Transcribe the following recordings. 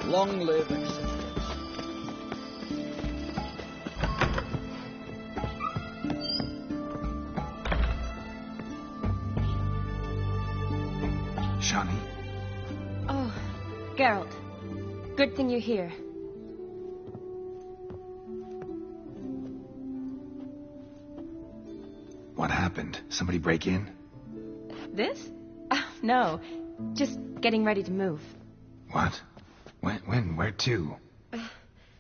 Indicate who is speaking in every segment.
Speaker 1: Long live existence.
Speaker 2: Shani?
Speaker 3: Oh, Geralt. Good thing you're here.
Speaker 2: What happened? Somebody break in?
Speaker 3: This? No. Just getting ready to move.
Speaker 2: What? When? Where to?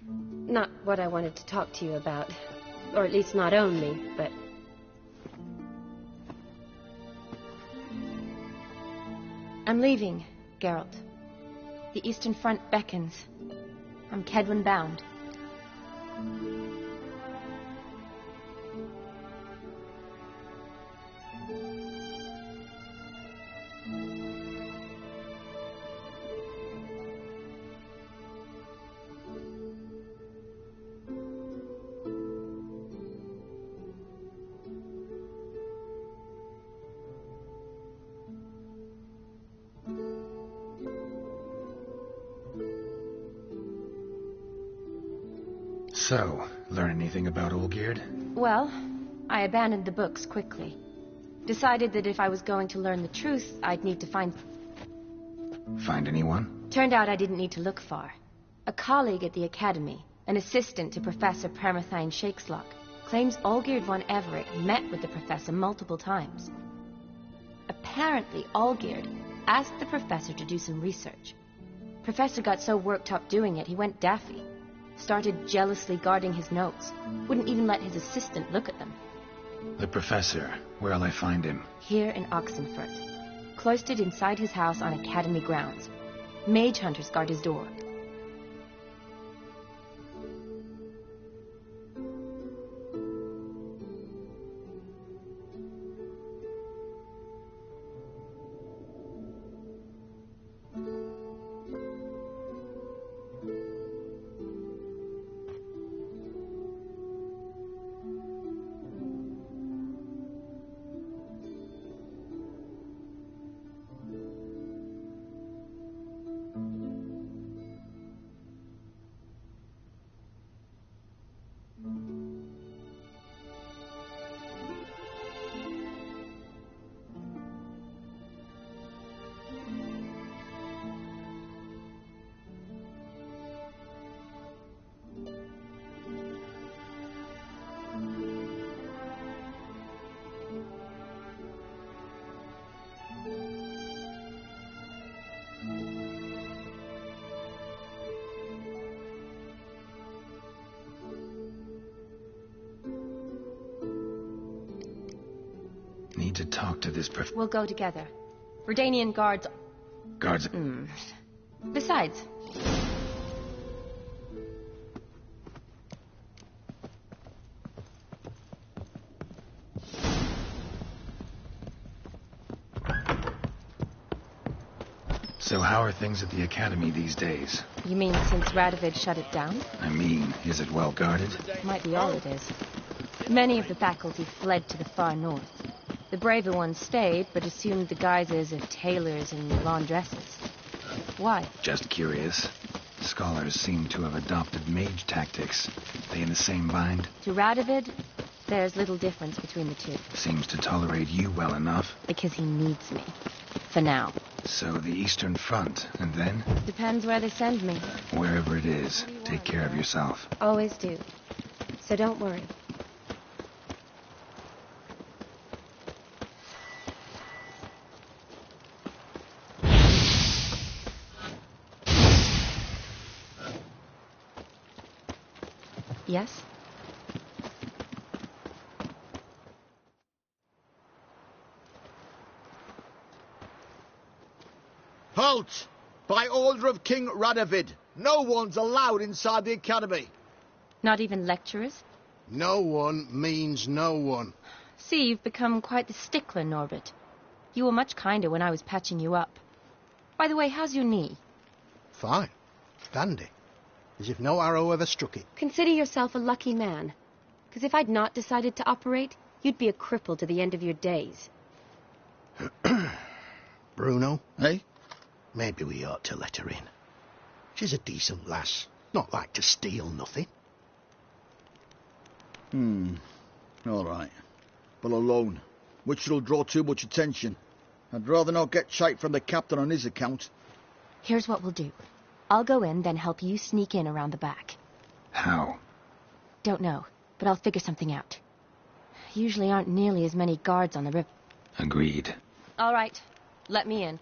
Speaker 4: Not what I wanted to talk to you about. Or at least not only, but...
Speaker 3: I'm leaving, Geralt. The Eastern Front beckons. I'm Kedwen bound.
Speaker 2: So, learn anything about Olgierd?
Speaker 3: Well, I abandoned the books quickly. Decided that if I was going to learn the truth, I'd need to find...
Speaker 2: Find anyone?
Speaker 3: Turned out I didn't need to look far. A colleague at the Academy, an assistant to Professor Permathine Shakeslock, claims Olgierd von Everett met with the professor multiple times. Apparently, Olgierd asked the professor to do some research. Professor got so worked up doing it, he went daffy. Started jealously guarding his notes. Wouldn't even let his assistant look at them.
Speaker 2: The professor. Where'll I find him?
Speaker 3: Here in Oxenfurt. Cloistered inside his house on Academy grounds. Mage hunters guard his door.
Speaker 2: Need to talk to this
Speaker 3: We'll go together. Redanian guards...
Speaker 2: Guards...
Speaker 3: Besides...
Speaker 2: So how are things at the Academy these days?
Speaker 3: You mean since Radovid shut it down?
Speaker 2: I mean, is it well guarded?
Speaker 3: Might be all it is. Many of the faculty fled to the far north. The braver ones stayed, but assumed the guises of tailors and laundresses. Why?
Speaker 2: Just curious. Scholars seem to have adopted mage tactics. They in the same bind?
Speaker 3: To Radovid, there's little difference between the two.
Speaker 2: Seems to tolerate you well enough.
Speaker 3: Because he needs me. For now.
Speaker 2: So the Eastern Front, and then?
Speaker 3: Depends where they send me.
Speaker 2: Wherever it is, take care of yourself.
Speaker 4: Always do. So don't worry.
Speaker 3: Yes?
Speaker 5: Halt! By order of King Radovid, no one's allowed inside the Academy.
Speaker 3: Not even lecturers?
Speaker 5: No one means no one.
Speaker 3: See, you've become quite the stickler, Norbert. You were much kinder when I was patching you up. By the way, how's your knee?
Speaker 5: Fine. Dandy. As if no arrow ever struck it.
Speaker 4: Consider yourself a lucky man. Because if I'd not decided to operate, you'd be a cripple to the end of your days.
Speaker 5: Bruno, eh? Maybe we ought to let her in.
Speaker 1: She's a decent lass. Not like to steal nothing.
Speaker 5: All right. But alone, which will draw too much attention. I'd rather not get shite from the captain on his account.
Speaker 3: Here's what we'll do. I'll go in, then help you sneak in around the back.
Speaker 2: How?
Speaker 3: Don't know, but I'll figure something out. Usually aren't nearly as many guards on the river.
Speaker 2: Agreed.
Speaker 3: All right, let me in.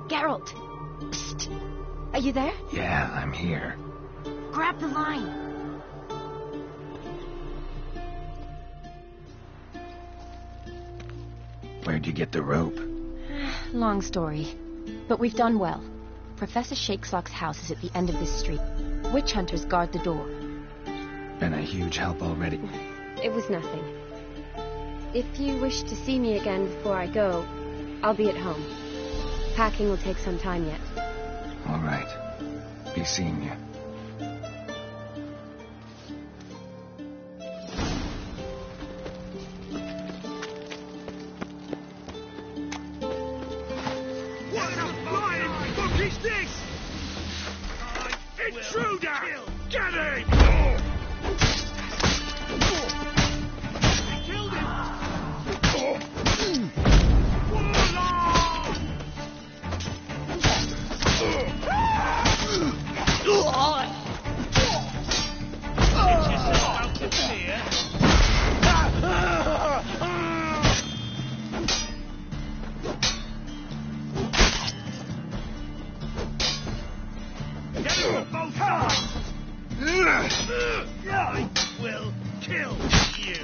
Speaker 3: Geralt! Psst! Are you there?
Speaker 2: Yeah, I'm here.
Speaker 3: Grab the line!
Speaker 2: Where'd you get the rope?
Speaker 3: Long story. But we've done well. Professor Shakeslock's house is at the end of this street. Witch hunters guard the door.
Speaker 2: Been a huge help already.
Speaker 4: It was nothing. If you wish to see me again before I go, I'll be at home. Packing will take some time yet.
Speaker 2: All right. Be seeing you.
Speaker 6: What the flying fuck is this? Intruder! Get him! Killed him! Warlock! Get yourself out of here! Get him from both sides! I will kill you!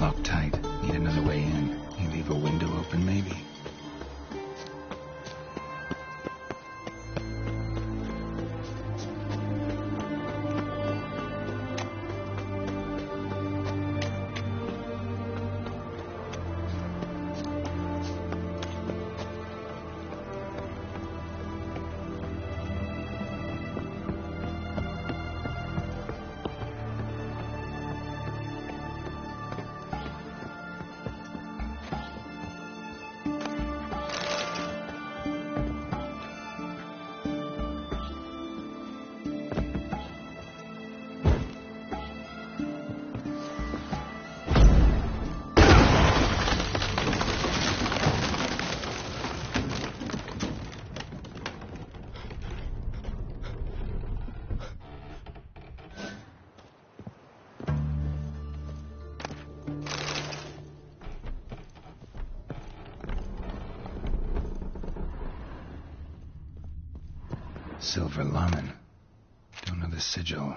Speaker 2: Locked tight. Need another way in. You leave a window open, maybe? Silver Lamen. Don't know the sigil.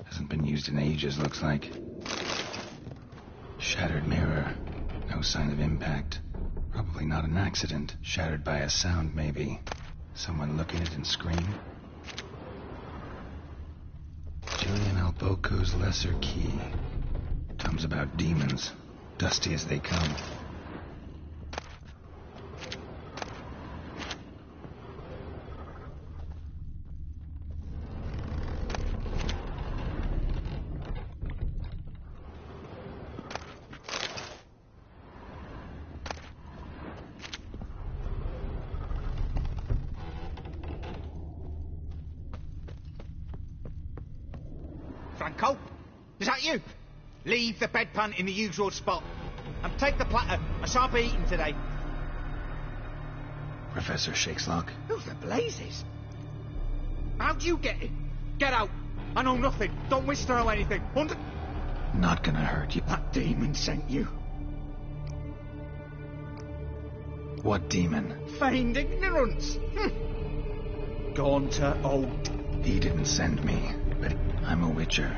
Speaker 2: Hasn't been used in ages, looks like. Shattered mirror. No sign of impact. Probably not an accident. Shattered by a sound, maybe. Someone look at it and scream. Julian Alboco's Lesser Key. Tomes about demons. Dusty as they come.
Speaker 7: Franco? Is that you? Leave the bedpan in the usual spot. And take the platter. I shan't be eating today.
Speaker 2: Professor Shakeslock?
Speaker 7: Who the blazes? How'd you get in? Get out. I know nothing. Don't wish to know anything.
Speaker 2: Not gonna hurt you.
Speaker 7: That demon sent you.
Speaker 2: What demon?
Speaker 7: Feigned ignorance. Gaunter old.
Speaker 2: He didn't send me, but I'm a witcher.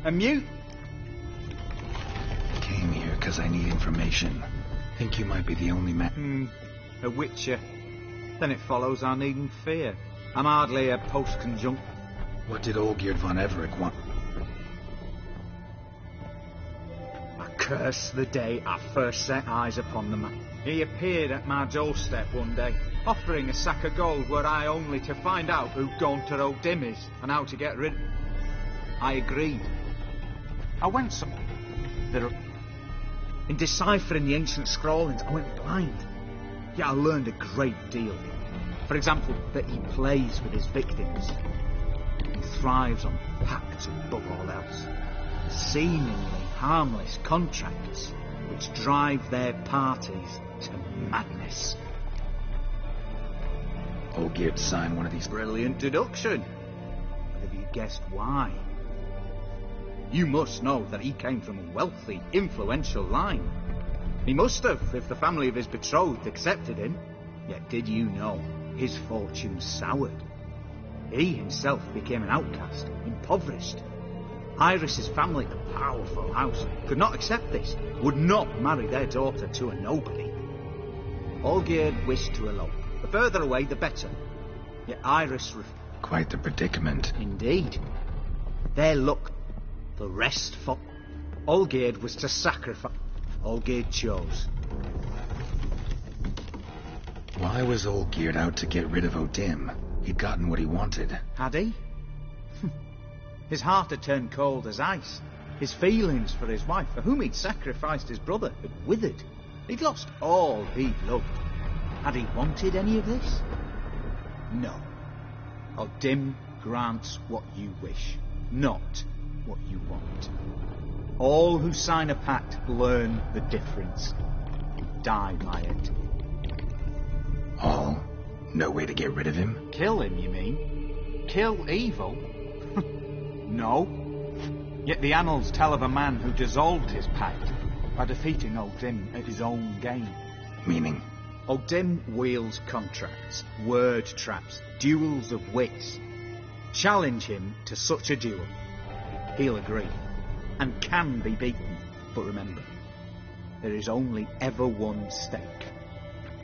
Speaker 7: A mute?
Speaker 2: Came here because I need information. Think you might be the only man.
Speaker 7: A witcher. Then it follows I needn't fear. I'm hardly a post-conjunct.
Speaker 2: What did Olgierd von Everec want?
Speaker 7: I curse the day I first set eyes upon the man. He appeared at my doorstep one day, offering a sack of gold were I only to find out who Gaunter O'Dim is and how to get rid. I agreed. I went some. In deciphering the ancient scrawlings, I went blind. Yet I learned a great deal. For example, that he plays with his victims. He thrives on pacts above all else. Seemingly harmless contracts which drive their parties to madness.
Speaker 2: Olgierd signed one of these.
Speaker 7: Brilliant deduction. But have you guessed why? You must know that he came from a wealthy, influential line. He must have, if the family of his betrothed accepted him. Yet did you know his fortune soured? He himself became an outcast, impoverished. Iris's family, a powerful house, could not accept this, would not marry their daughter to a nobody. Olgierd wished to elope. The further away, the better. Yet Iris...
Speaker 2: Quite the predicament.
Speaker 7: Indeed. Their luck, the rest for... Olgierd was to sacrifice. Olgierd chose.
Speaker 2: Why was Olgierd out to get rid of O'Dim? He'd gotten what he wanted.
Speaker 7: Had he? His heart had turned cold as ice. His feelings for his wife, for whom he'd sacrificed his brother, had withered. He'd lost all he'd loved. Had he wanted any of this? No. O'Dim grants what you wish, not what you want. All who sign a pact learn the difference and die by it.
Speaker 2: All? No way to get rid of him?
Speaker 7: Kill him, you mean? Kill evil? No. Yet the annals tell of a man who dissolved his pact by defeating O'Dim at his own game.
Speaker 2: Meaning?
Speaker 7: O'Dim wields contracts, word traps, duels of wits. Challenge him to such a duel. He'll agree, and can be beaten. But remember, there is only ever one stake.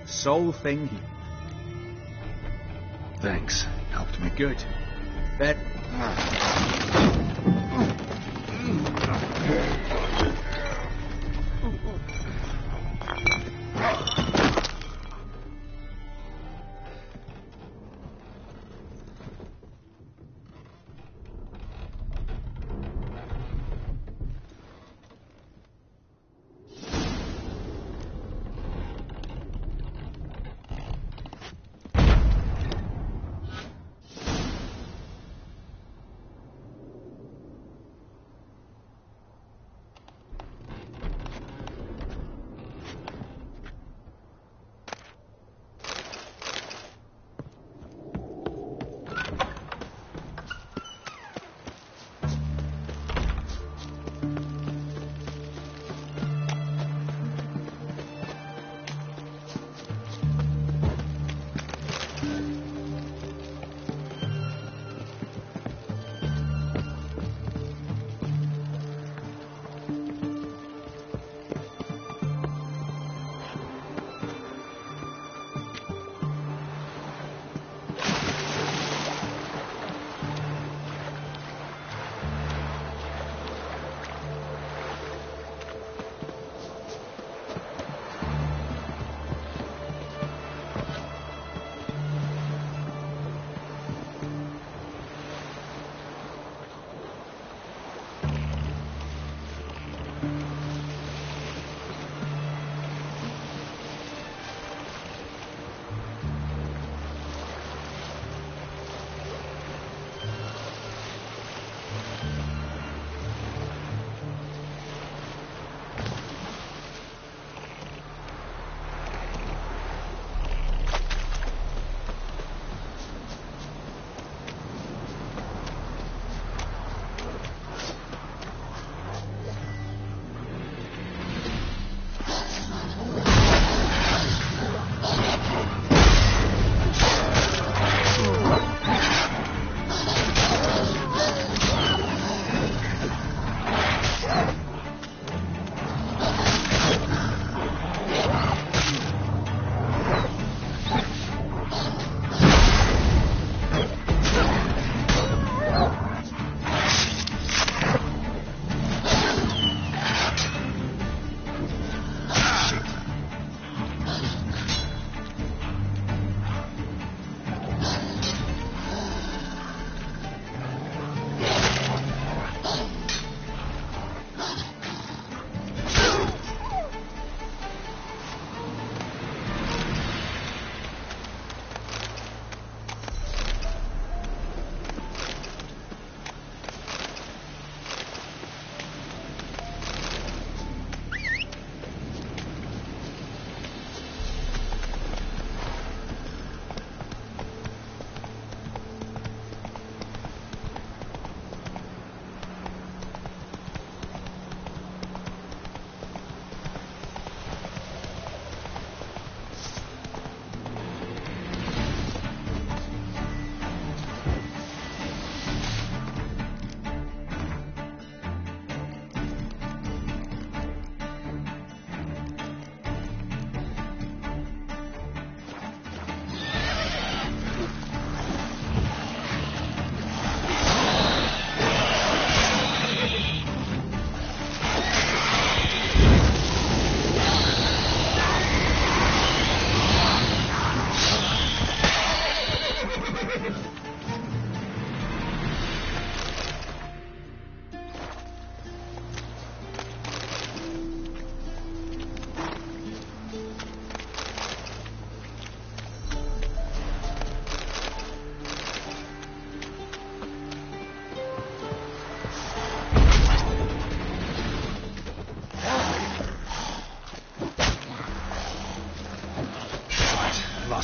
Speaker 7: The sole thing he...
Speaker 2: Thanks. Helped me.
Speaker 7: Good. Then...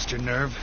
Speaker 2: lost your nerve?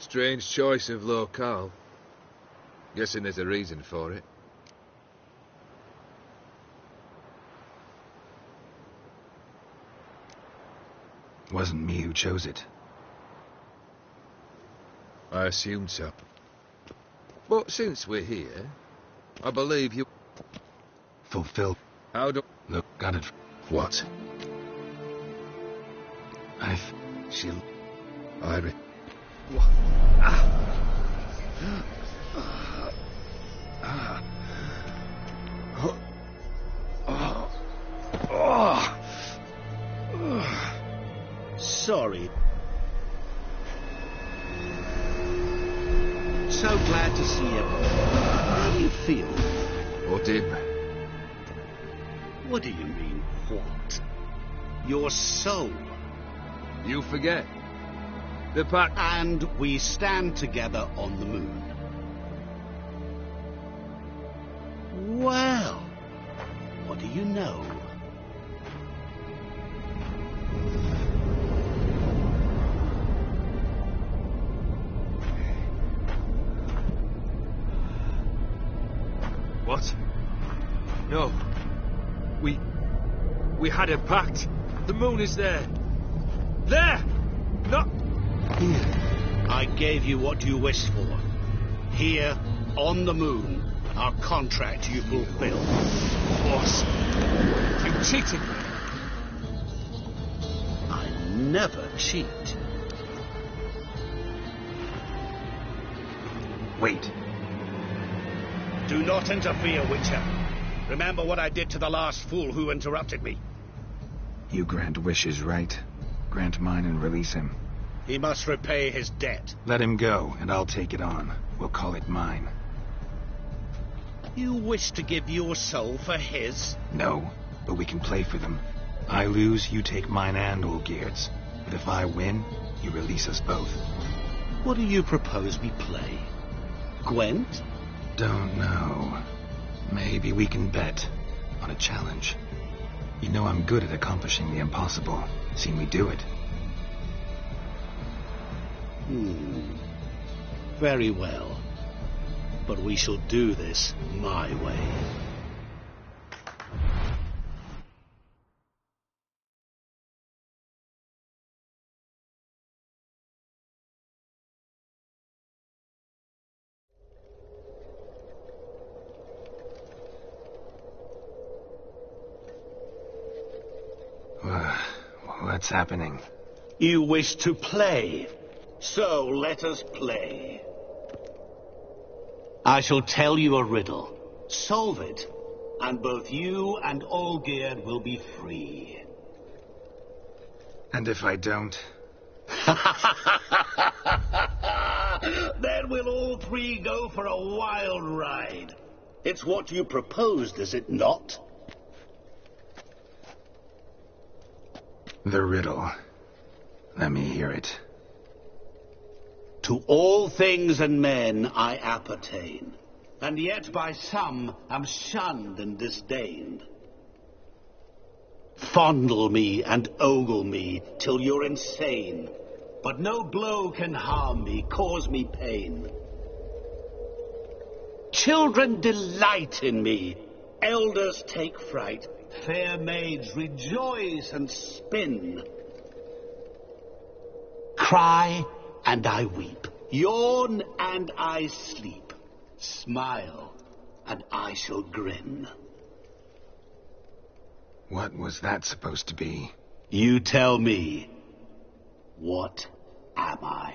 Speaker 8: Strange choice of locale. Guessing there's a reason for it.
Speaker 2: Wasn't me who chose it.
Speaker 8: I assumed so. But since we're here, I believe you...
Speaker 2: Fulfill.
Speaker 8: How do...
Speaker 2: Look, got it.
Speaker 8: What?
Speaker 2: She'll...
Speaker 8: Iris.
Speaker 1: Sorry. So glad to see you. How do you feel?
Speaker 8: Or did.
Speaker 1: What do you mean, what? Your soul.
Speaker 8: You forget. The pack...
Speaker 1: And we stand together on the moon. Well, what do you know?
Speaker 8: What? No. We had a pact. The moon is there. There! Not...
Speaker 1: Here. I gave you what you wished for. Here, on the moon, our contract you fulfilled.
Speaker 8: Boss, you cheated me.
Speaker 1: I never cheat.
Speaker 2: Wait.
Speaker 1: Do not interfere, Witcher. Remember what I did to the last fool who interrupted me.
Speaker 2: You grant wishes, right? Grant mine and release him.
Speaker 1: He must repay his debt.
Speaker 2: Let him go, and I'll take it on. We'll call it mine.
Speaker 1: You wish to give your soul for his?
Speaker 2: No, but we can play for them. I lose, you take mine and Olgierd's. But if I win, you release us both.
Speaker 1: What do you propose we play? Gwent?
Speaker 2: Don't know. Maybe we can bet on a challenge. You know I'm good at accomplishing the impossible. Seen me do it.
Speaker 1: Very well. But we shall do this my way.
Speaker 2: What's happening?
Speaker 1: You wish to play, so let us play. I shall tell you a riddle. Solve it, and both you and Olgierd will be free.
Speaker 2: And if I don't?
Speaker 1: Then we'll all three go for a wild ride. It's what you proposed, is it not?
Speaker 2: The riddle. Let me hear it.
Speaker 1: To all things and men I appertain, and yet by some am shunned and disdained. Fondle me and ogle me till you're insane, but no blow can harm me, cause me pain. Children delight in me, elders take fright, fair maids rejoice and spin. Cry and I weep, yawn and I sleep, smile and I shall grin.
Speaker 2: What was that supposed to be?
Speaker 1: You tell me, what am I?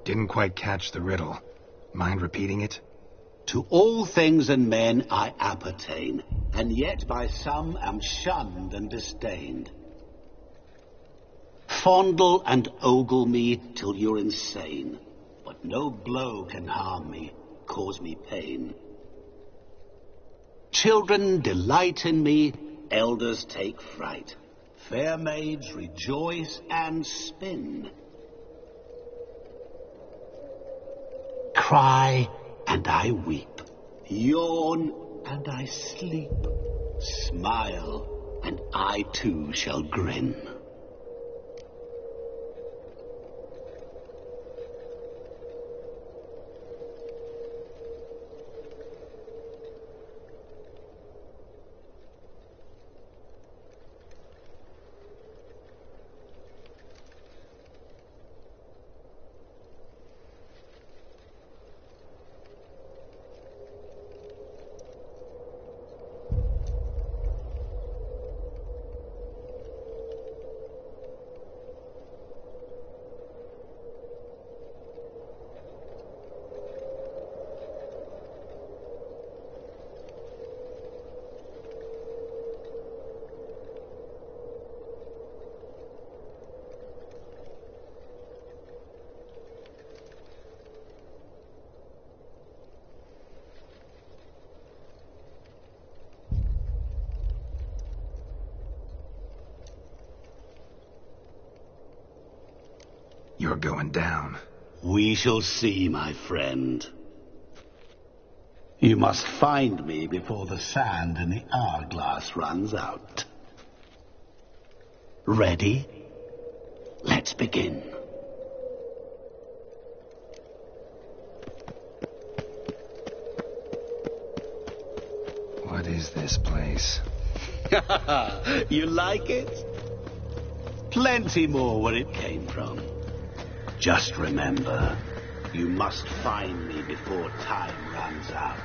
Speaker 2: Didn't quite catch the riddle. Mind repeating it?
Speaker 1: To all things and men I appertain, and yet by some am shunned and disdained. Fondle and ogle me till you're insane, but no blow can harm me, cause me pain. children delight in me, elders take fright. Fair maids rejoice and spin. Cry and I weep. Yawn and I sleep. Smile and I too shall grin.
Speaker 2: You're going down.
Speaker 1: We shall see, my friend. You must find me before the sand in the hourglass runs out. Ready? Let's begin.
Speaker 2: What is this place?
Speaker 1: You like it? Plenty more where it came from. Just remember, you must find me before time runs out.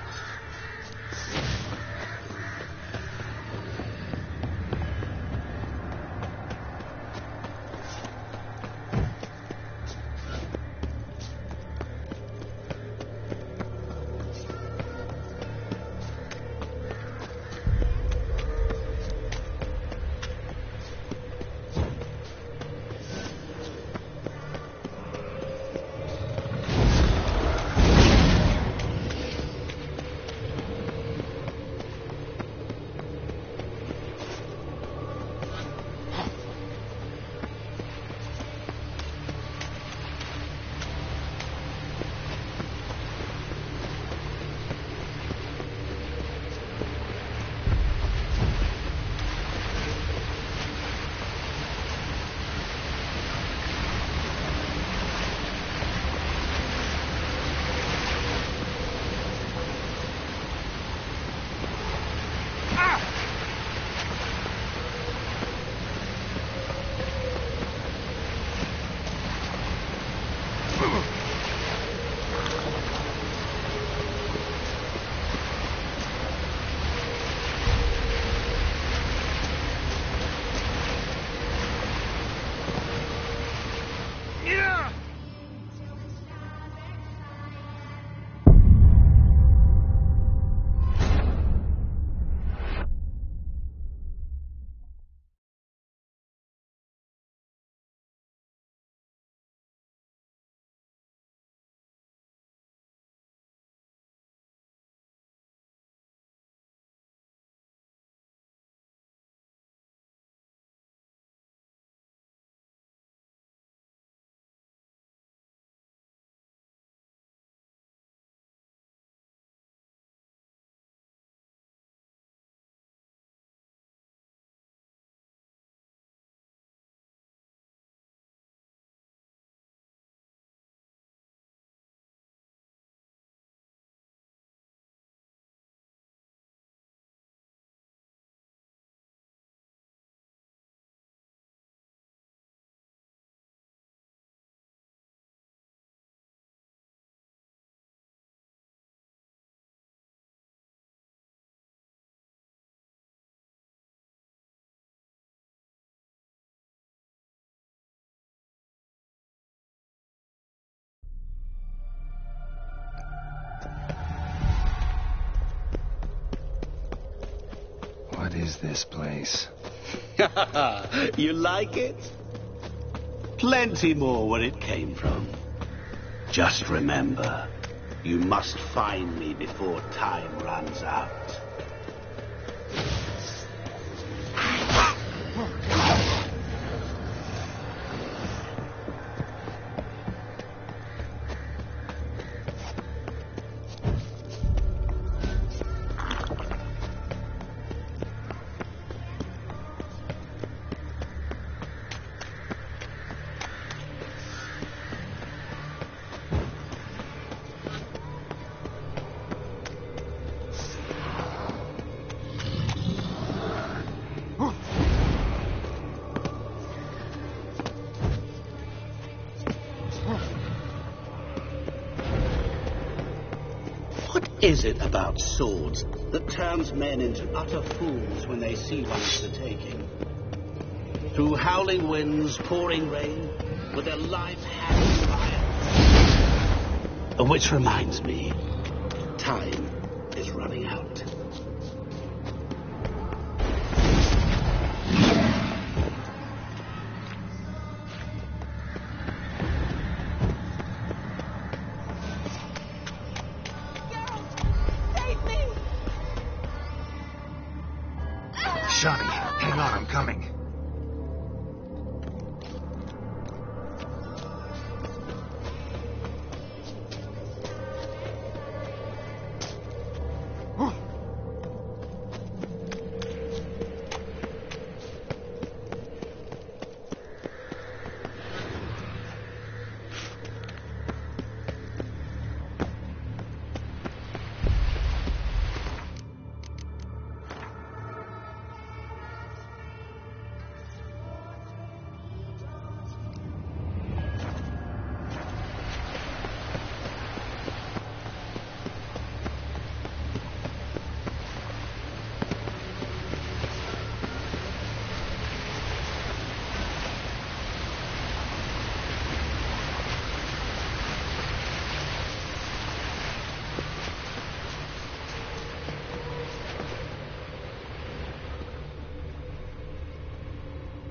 Speaker 2: What is this place?
Speaker 1: You like it? Plenty more where it came from. Just remember, you must find me before time runs out. Is it about swords that turns men into utter fools when they see one for the taking? Through howling winds, pouring rain, with their life hanging fire. Which reminds me, time is running out.
Speaker 2: Shani, hang on, I'm coming.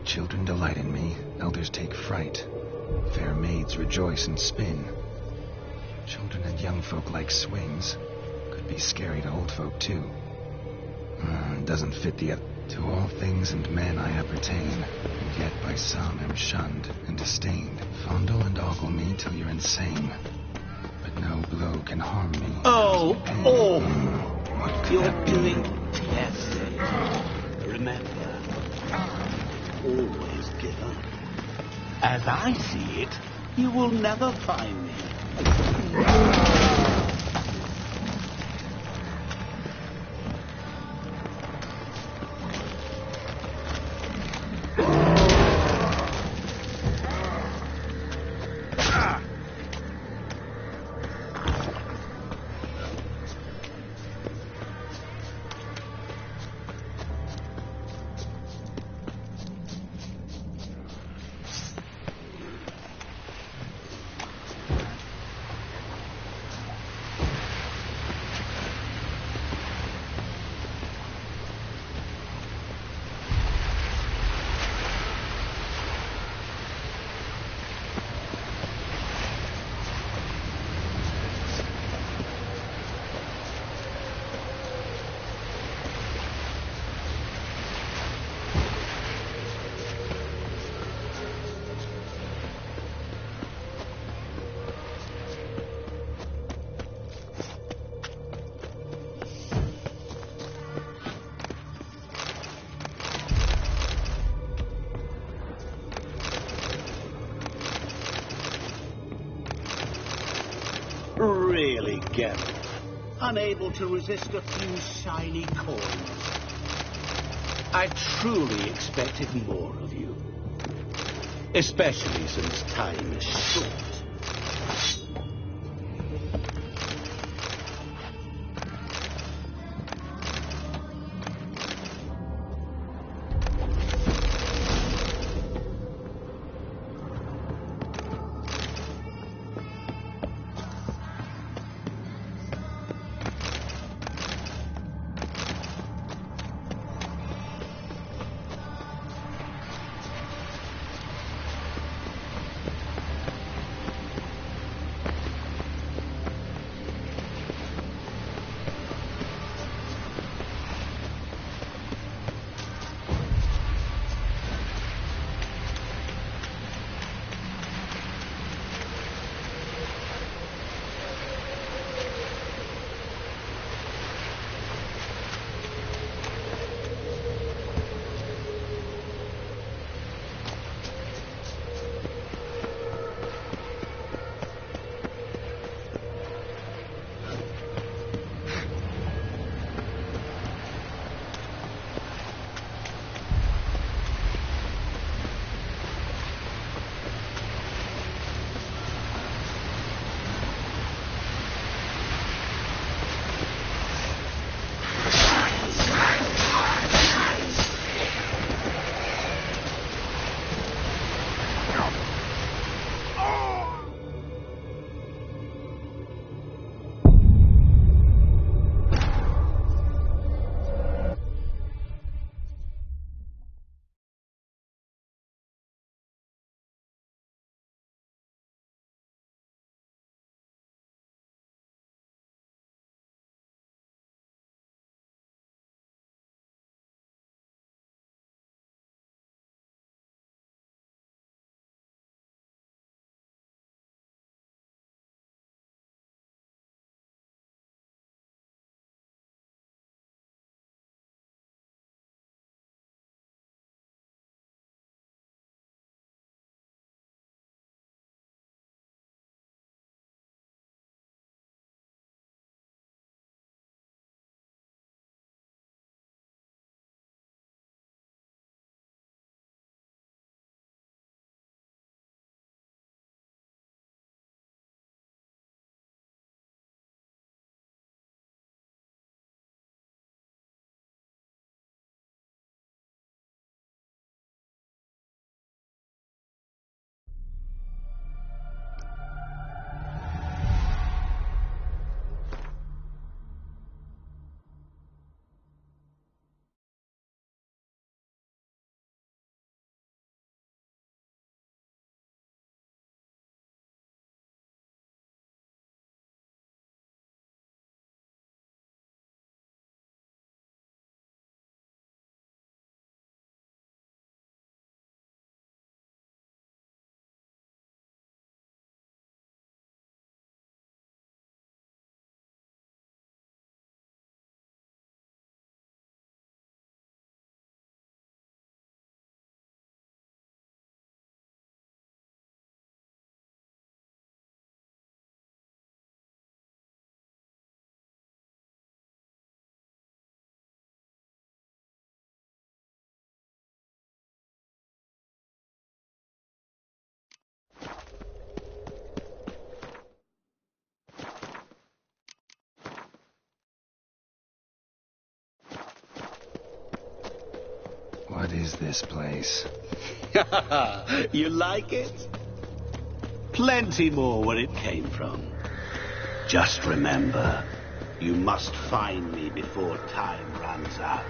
Speaker 2: Children delight in me, elders take fright. Fair maids rejoice and spin. Children and young folk like swings. Could be scary to old folk too. Doesn't fit the other. To all things and men I appertain, and yet by some am shunned and disdained. Fondle and ogle me till you're insane, but no blow can harm me.
Speaker 1: Oh,
Speaker 2: What could
Speaker 1: you're
Speaker 2: that be?
Speaker 1: doing terribly. Remember, always give up. As I see it, you will never find me. Really, Geralt, unable to resist a few shiny coins. I truly expected more of you, especially since time is short.
Speaker 2: What is this place?
Speaker 1: You like it? Plenty more where it came from. Just remember, you must find me before time runs out.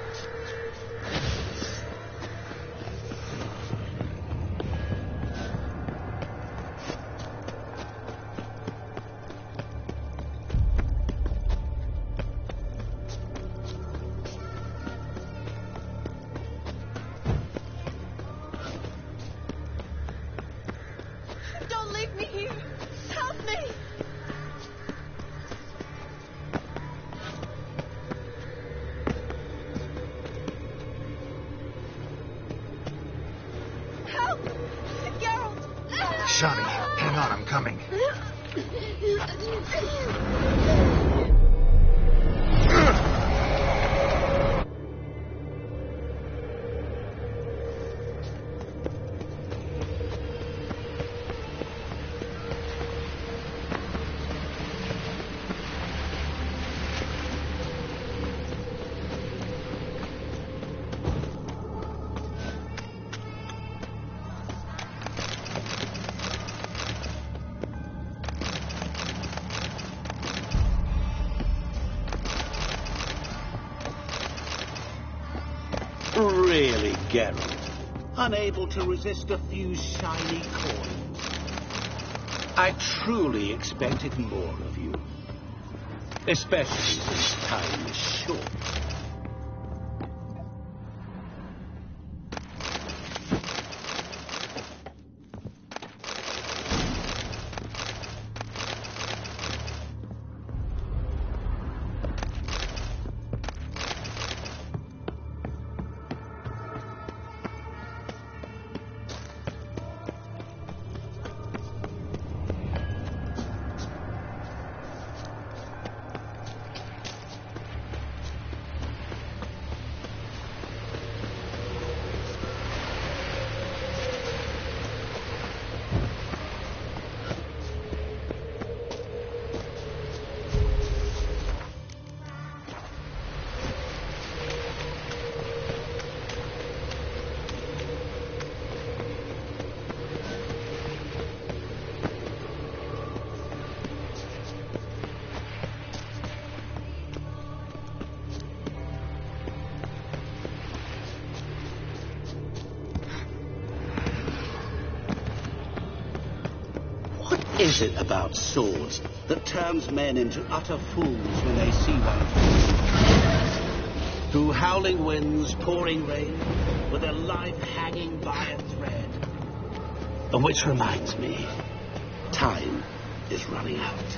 Speaker 9: Don't leave me here! Help me! Help! Geralt!
Speaker 2: Shani, hang on, I'm coming.
Speaker 1: Really, Geralt? Unable to resist a few shiny coins? I truly expected more of you. Especially since time is short. What is it about swords that turns men into utter fools when they see one? Through howling winds, pouring rain, with their life hanging by a thread. Which reminds me, time is running out.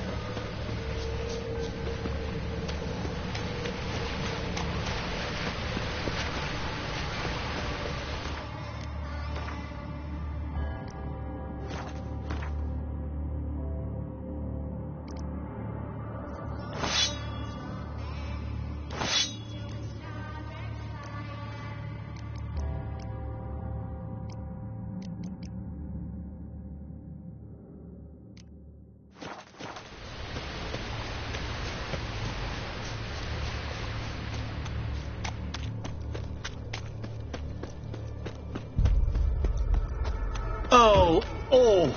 Speaker 1: Oh,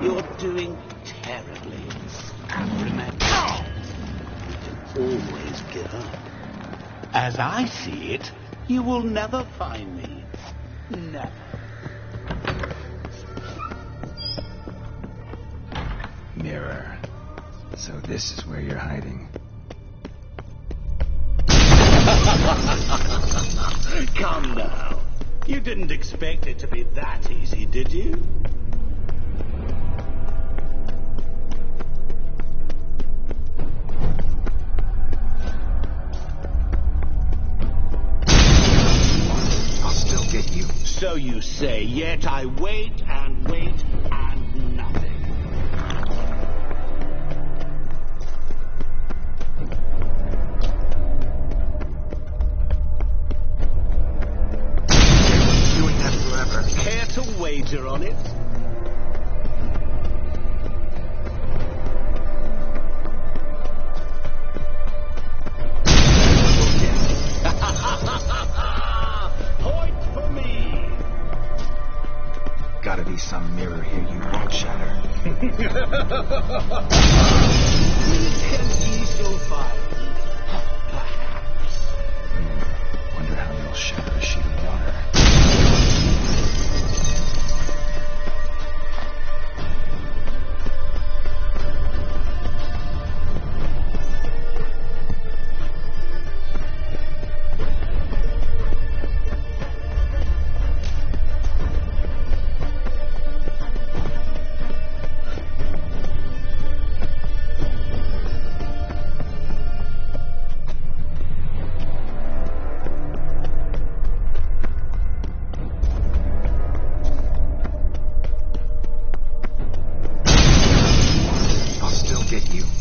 Speaker 1: you're doing terribly. And remember, you can always give up. As I see it, you will never find me. Never.
Speaker 2: Mirror. So this is where you're hiding.
Speaker 1: Come now. You didn't expect it to be that easy, did you?
Speaker 2: I'll still get you.
Speaker 1: So you say, yet I wait and wait and nothing. Care to wager on it? Point
Speaker 6: can ease your fire. Perhaps.
Speaker 2: Wonder how you'll shatter a sheet of water.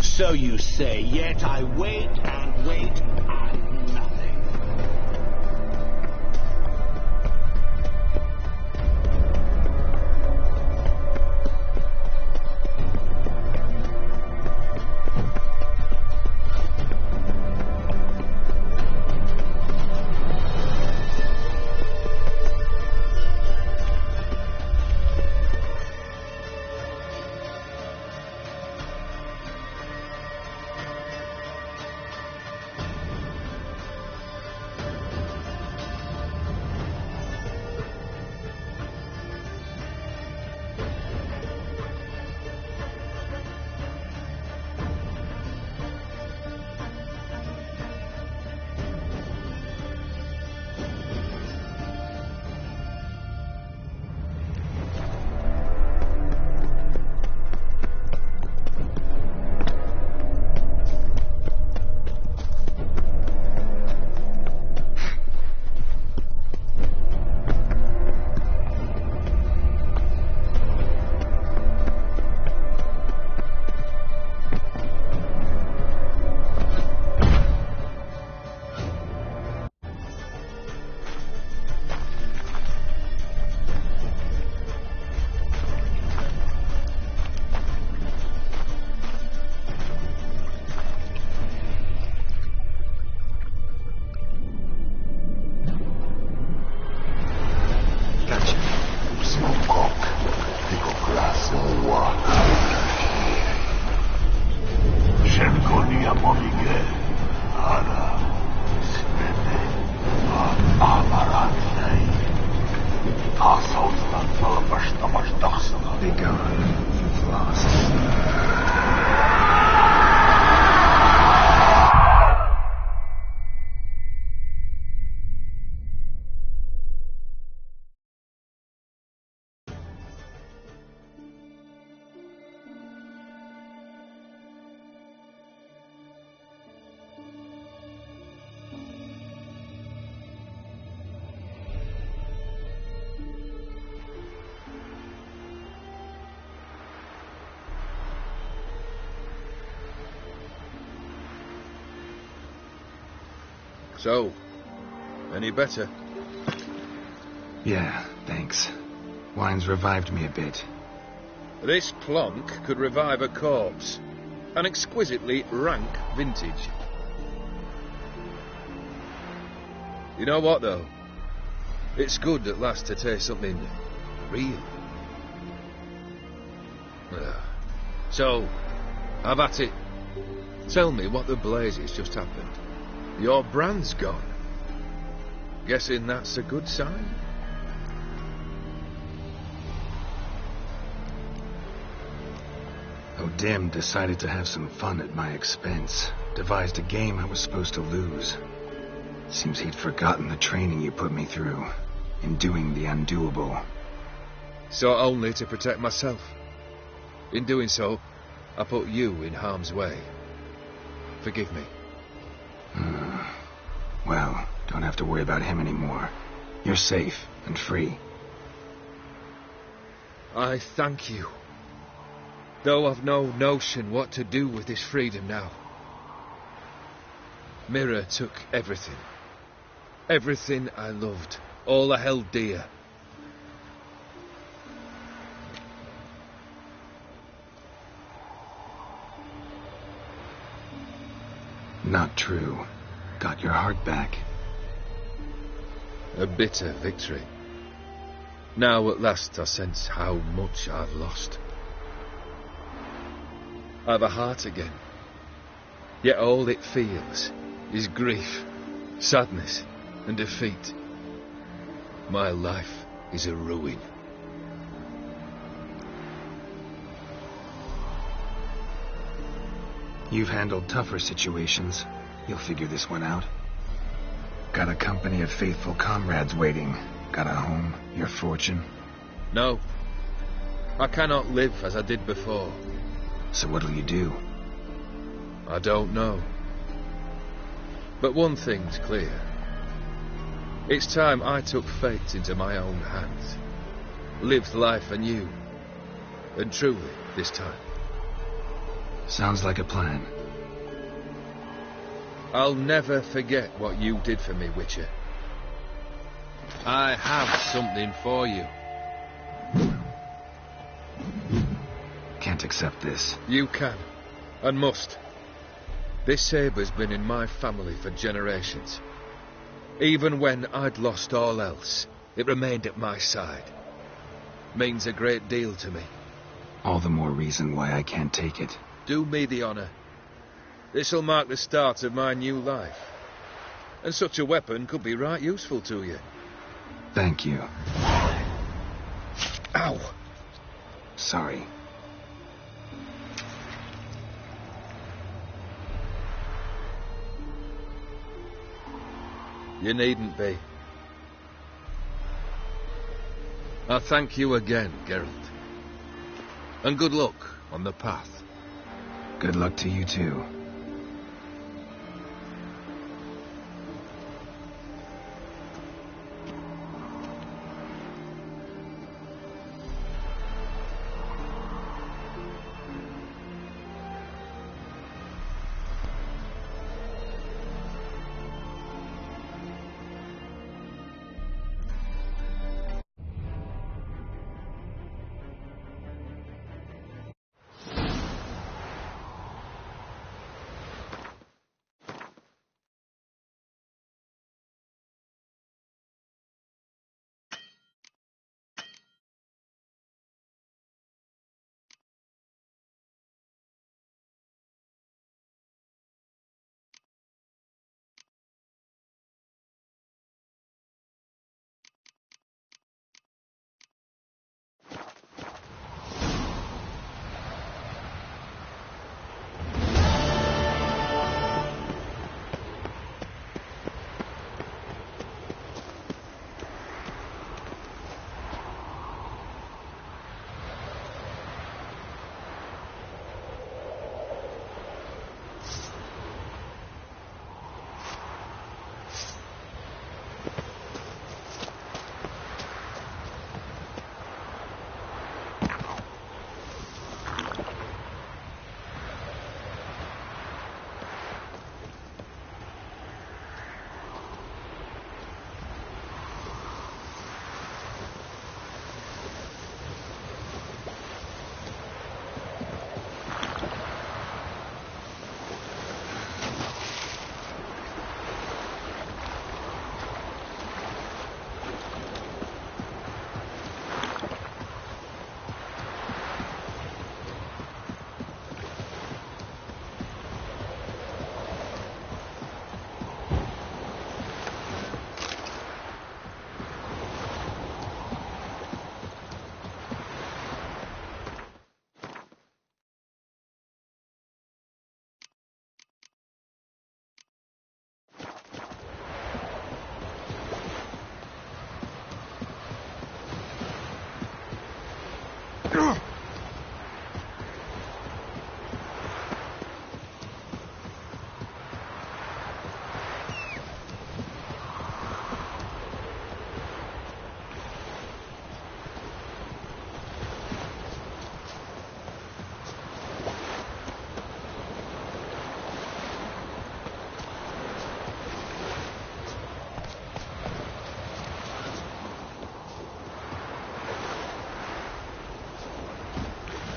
Speaker 1: So you say, yet I wait and wait and nothing.
Speaker 2: Be gone. You've lost.
Speaker 8: So, any better?
Speaker 2: Yeah, thanks. Wine's revived me a bit.
Speaker 8: This plonk could revive a corpse. An exquisitely rank vintage. You know what, though? It's good at last to taste something real. So, have at it. Tell me what the blazes just happened. Your brand's gone. Guessing that's a good sign?
Speaker 2: O'Dim decided to have some fun at my expense. Devised a game I was supposed to lose. Seems he'd forgotten the training you put me through. In doing the undoable.
Speaker 8: Sought only to protect myself. In doing so, I put you in harm's way. Forgive me.
Speaker 2: Well, don't have to worry about him anymore. You're safe and free.
Speaker 8: I thank you. Though I've no notion what to do with this freedom now. Mira took everything. Everything I loved. All I held dear.
Speaker 2: Not true. Got your heart back.
Speaker 8: A bitter victory. Now at last I sense how much I've lost. I've a heart again. Yet all it feels is grief, sadness, and defeat. My life is a ruin.
Speaker 2: You've handled tougher situations. You'll figure this one out. Got a company of faithful comrades waiting. Got a home, your fortune.
Speaker 8: No. I cannot live as I did before.
Speaker 2: So what'll you do?
Speaker 8: I don't know. But one thing's clear. It's time I took fate into my own hands. Lived life anew. And truly, this time.
Speaker 2: Sounds like a plan.
Speaker 8: I'll never forget what you did for me, Witcher. I have something for you.
Speaker 2: Can't accept this.
Speaker 8: You can, and must. This sabre's been in my family for generations. Even when I'd lost all else, it remained at my side. Means a great deal to me.
Speaker 2: All the more reason why I can't take it.
Speaker 8: Do me the honour. This'll mark the start of my new life. And such a weapon could be right useful to you.
Speaker 2: Thank you.
Speaker 8: Ow!
Speaker 2: Sorry.
Speaker 8: You needn't be. I thank you again, Geralt. And good luck on the path.
Speaker 2: Good luck to you too.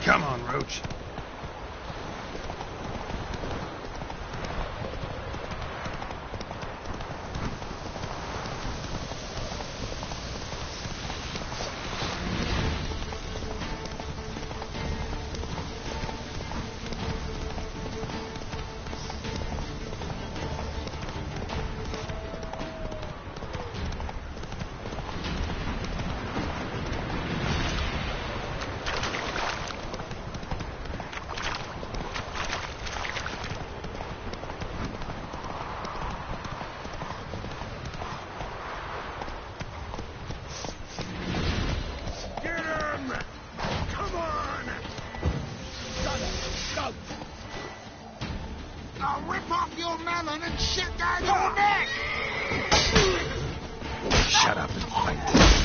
Speaker 2: Come on, Roach.
Speaker 6: I'll rip off your melon and shit down your neck!
Speaker 2: Shut up and fight.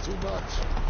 Speaker 6: Too much.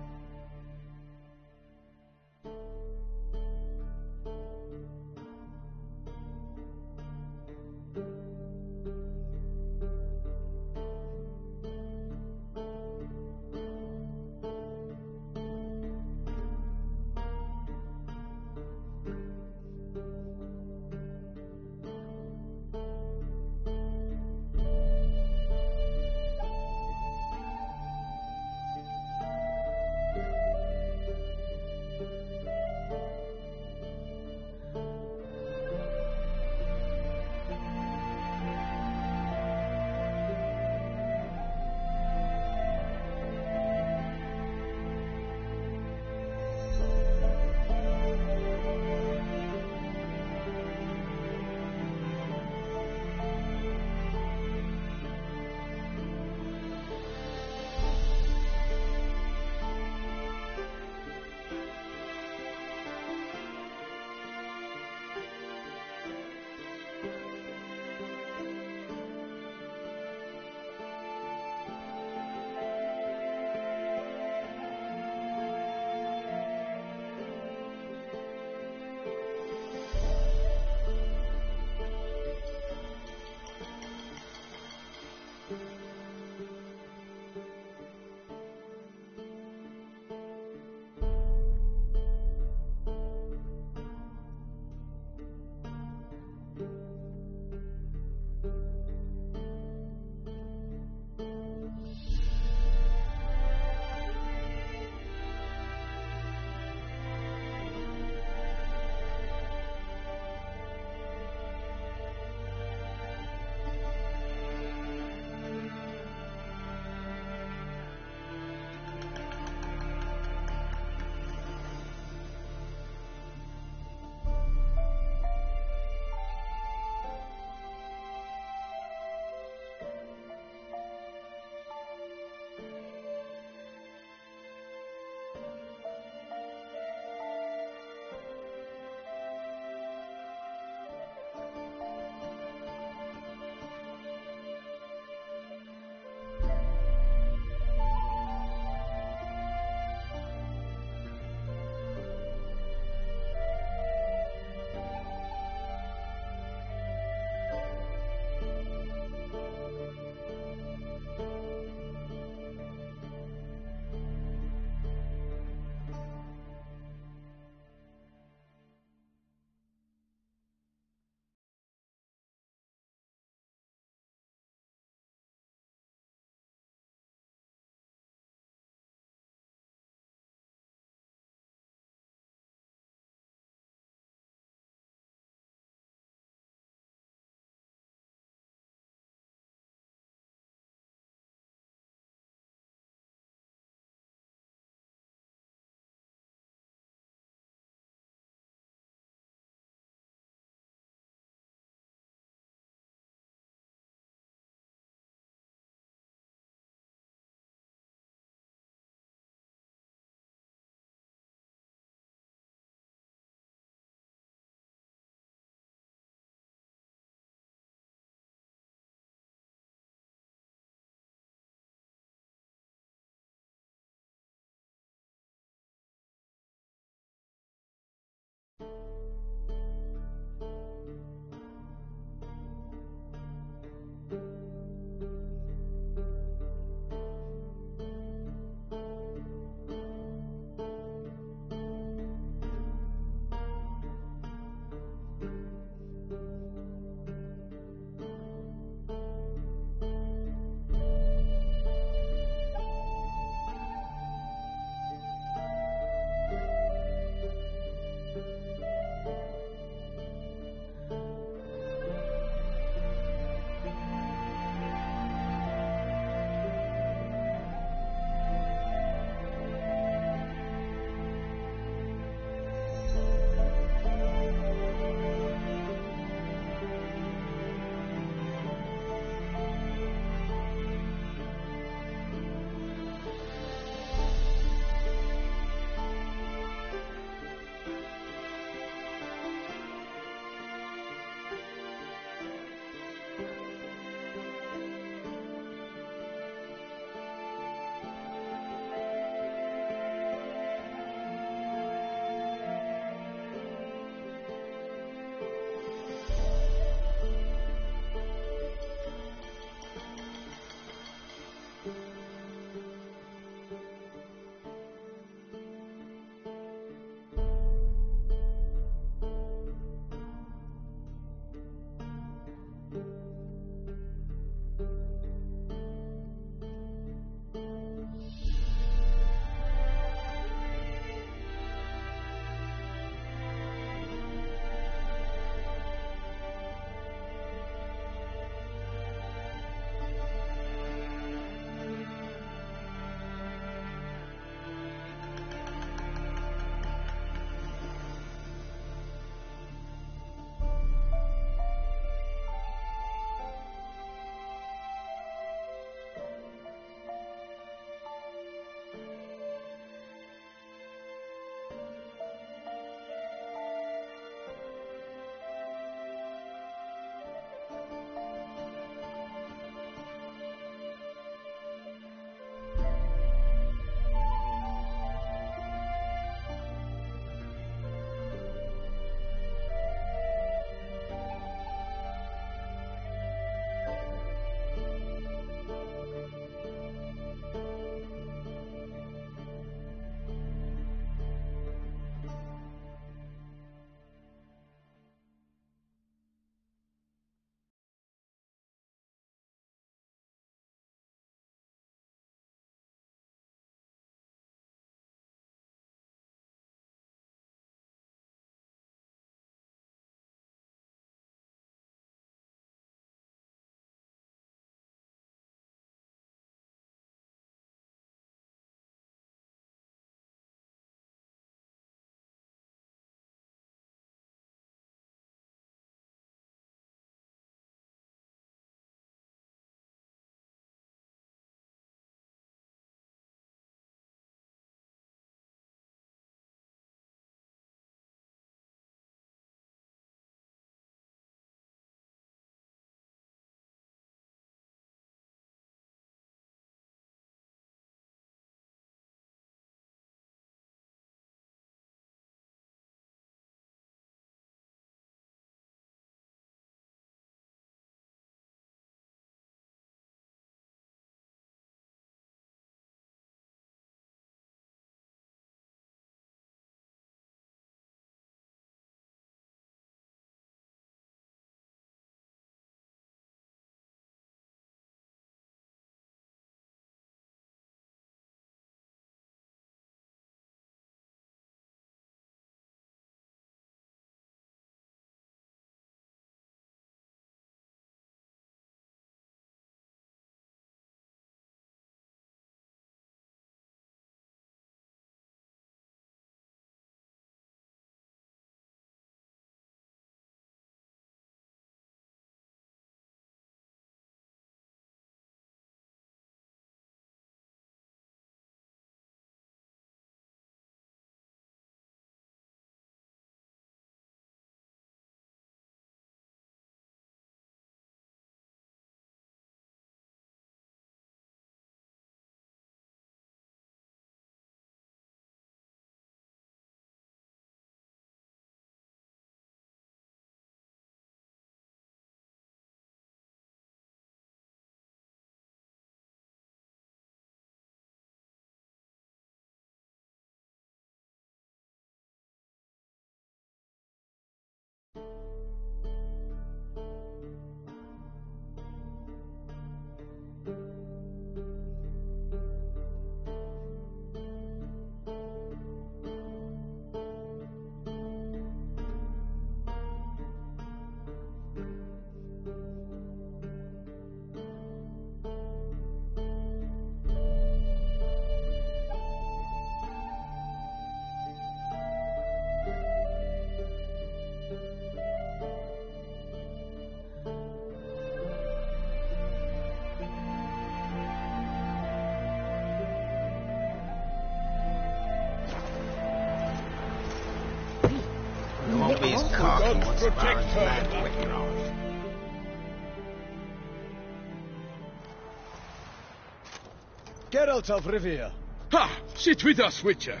Speaker 10: Geralt of Rivia.
Speaker 8: Ha! Sit with us, Witcher.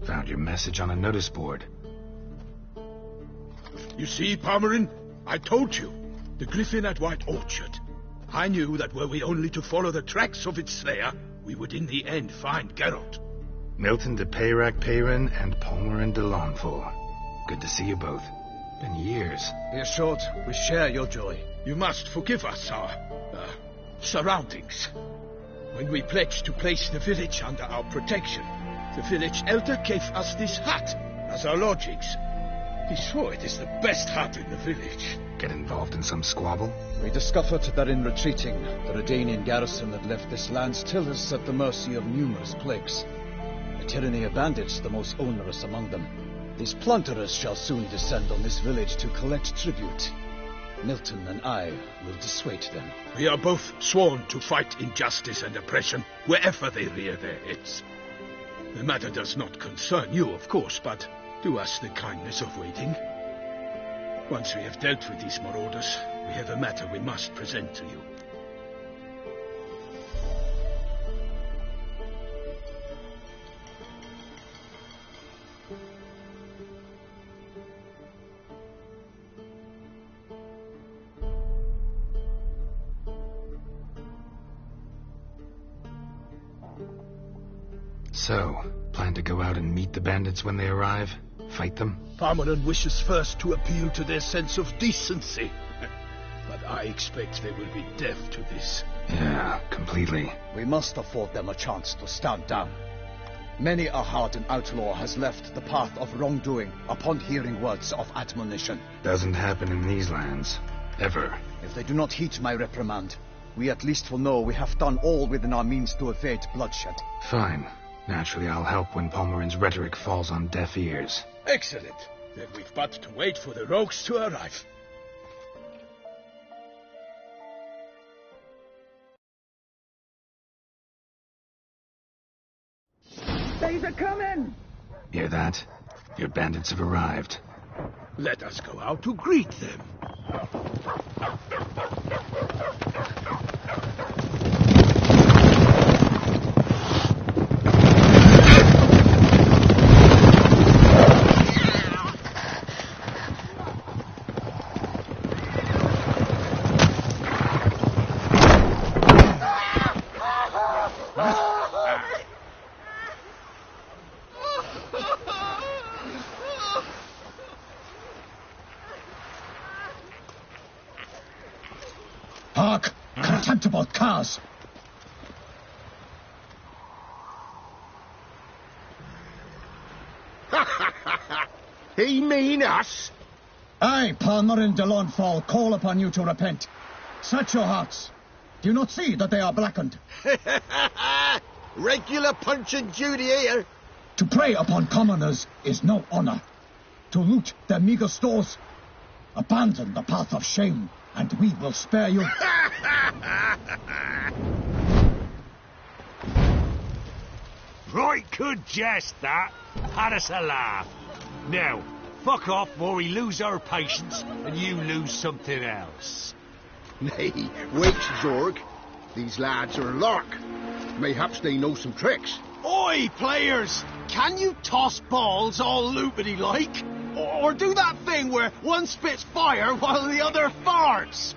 Speaker 2: Found your message on a notice board.
Speaker 11: You see, Palmerin? I told you. The Griffin at White Orchard. I knew that were we only to follow the tracks of its slayer, we would in the end find Geralt.
Speaker 2: Milton de Peyrac-Peyran and Palmerin de Launfal. Good to see you both. Been years.
Speaker 10: Be assured, we share your joy.
Speaker 11: You must forgive us our surroundings. When we pledged to place the village under our protection, the village elder gave us this hut as our lodgings. He swore it is the best hut in the village.
Speaker 2: Get involved in some squabble?
Speaker 10: We discovered that in retreating, the Redanian garrison that left this land still is at the mercy of numerous plagues. The tyranny of bandits, the most onerous among them. These plunderers shall soon descend on this village to collect tribute. Milton and I will dissuade them.
Speaker 11: We are both sworn to fight injustice and oppression wherever they rear their heads. The matter does not concern you, of course, but do us the kindness of waiting. Once we have dealt with these marauders, we have a matter we must present to you.
Speaker 2: So, plan to go out and meet the bandits when they arrive? Fight them?
Speaker 11: Palmerin wishes first to appeal to their sense of decency. But I expect they will be deaf to this.
Speaker 2: Yeah, completely.
Speaker 10: We must afford them a chance to stand down. Many a hardened outlaw has left the path of wrongdoing upon hearing words of admonition.
Speaker 2: Doesn't happen in these lands. Ever.
Speaker 10: If they do not heed my reprimand, we at least will know we have done all within our means to evade bloodshed.
Speaker 2: Fine. Naturally, I'll help when Palmerin's rhetoric falls on deaf ears.
Speaker 11: Excellent. Then we've but to wait for the rogues to arrive.
Speaker 6: They's a coming!
Speaker 2: Hear that? Your bandits have arrived.
Speaker 11: Let us go out to greet them.
Speaker 6: Hark! Contemptible curs!
Speaker 11: He mean us?
Speaker 6: I, Palmerin de Launfal, call upon you to repent. Search your hearts. Do you not see that they are blackened?
Speaker 11: Regular Punch and Judy here.
Speaker 6: To prey upon commoners is no honor. To loot their meager stores, abandon the path of shame, and we will spare you.
Speaker 12: Right good jest, that. Had us a laugh. Now, fuck off before we lose our patience and you lose something else.
Speaker 11: Nay, wait, Zorg. These lads are a lark. Mayhaps they know some tricks.
Speaker 12: Oi, players! Can you toss balls all loopity-like? Or do that thing where one spits fire while the other farts?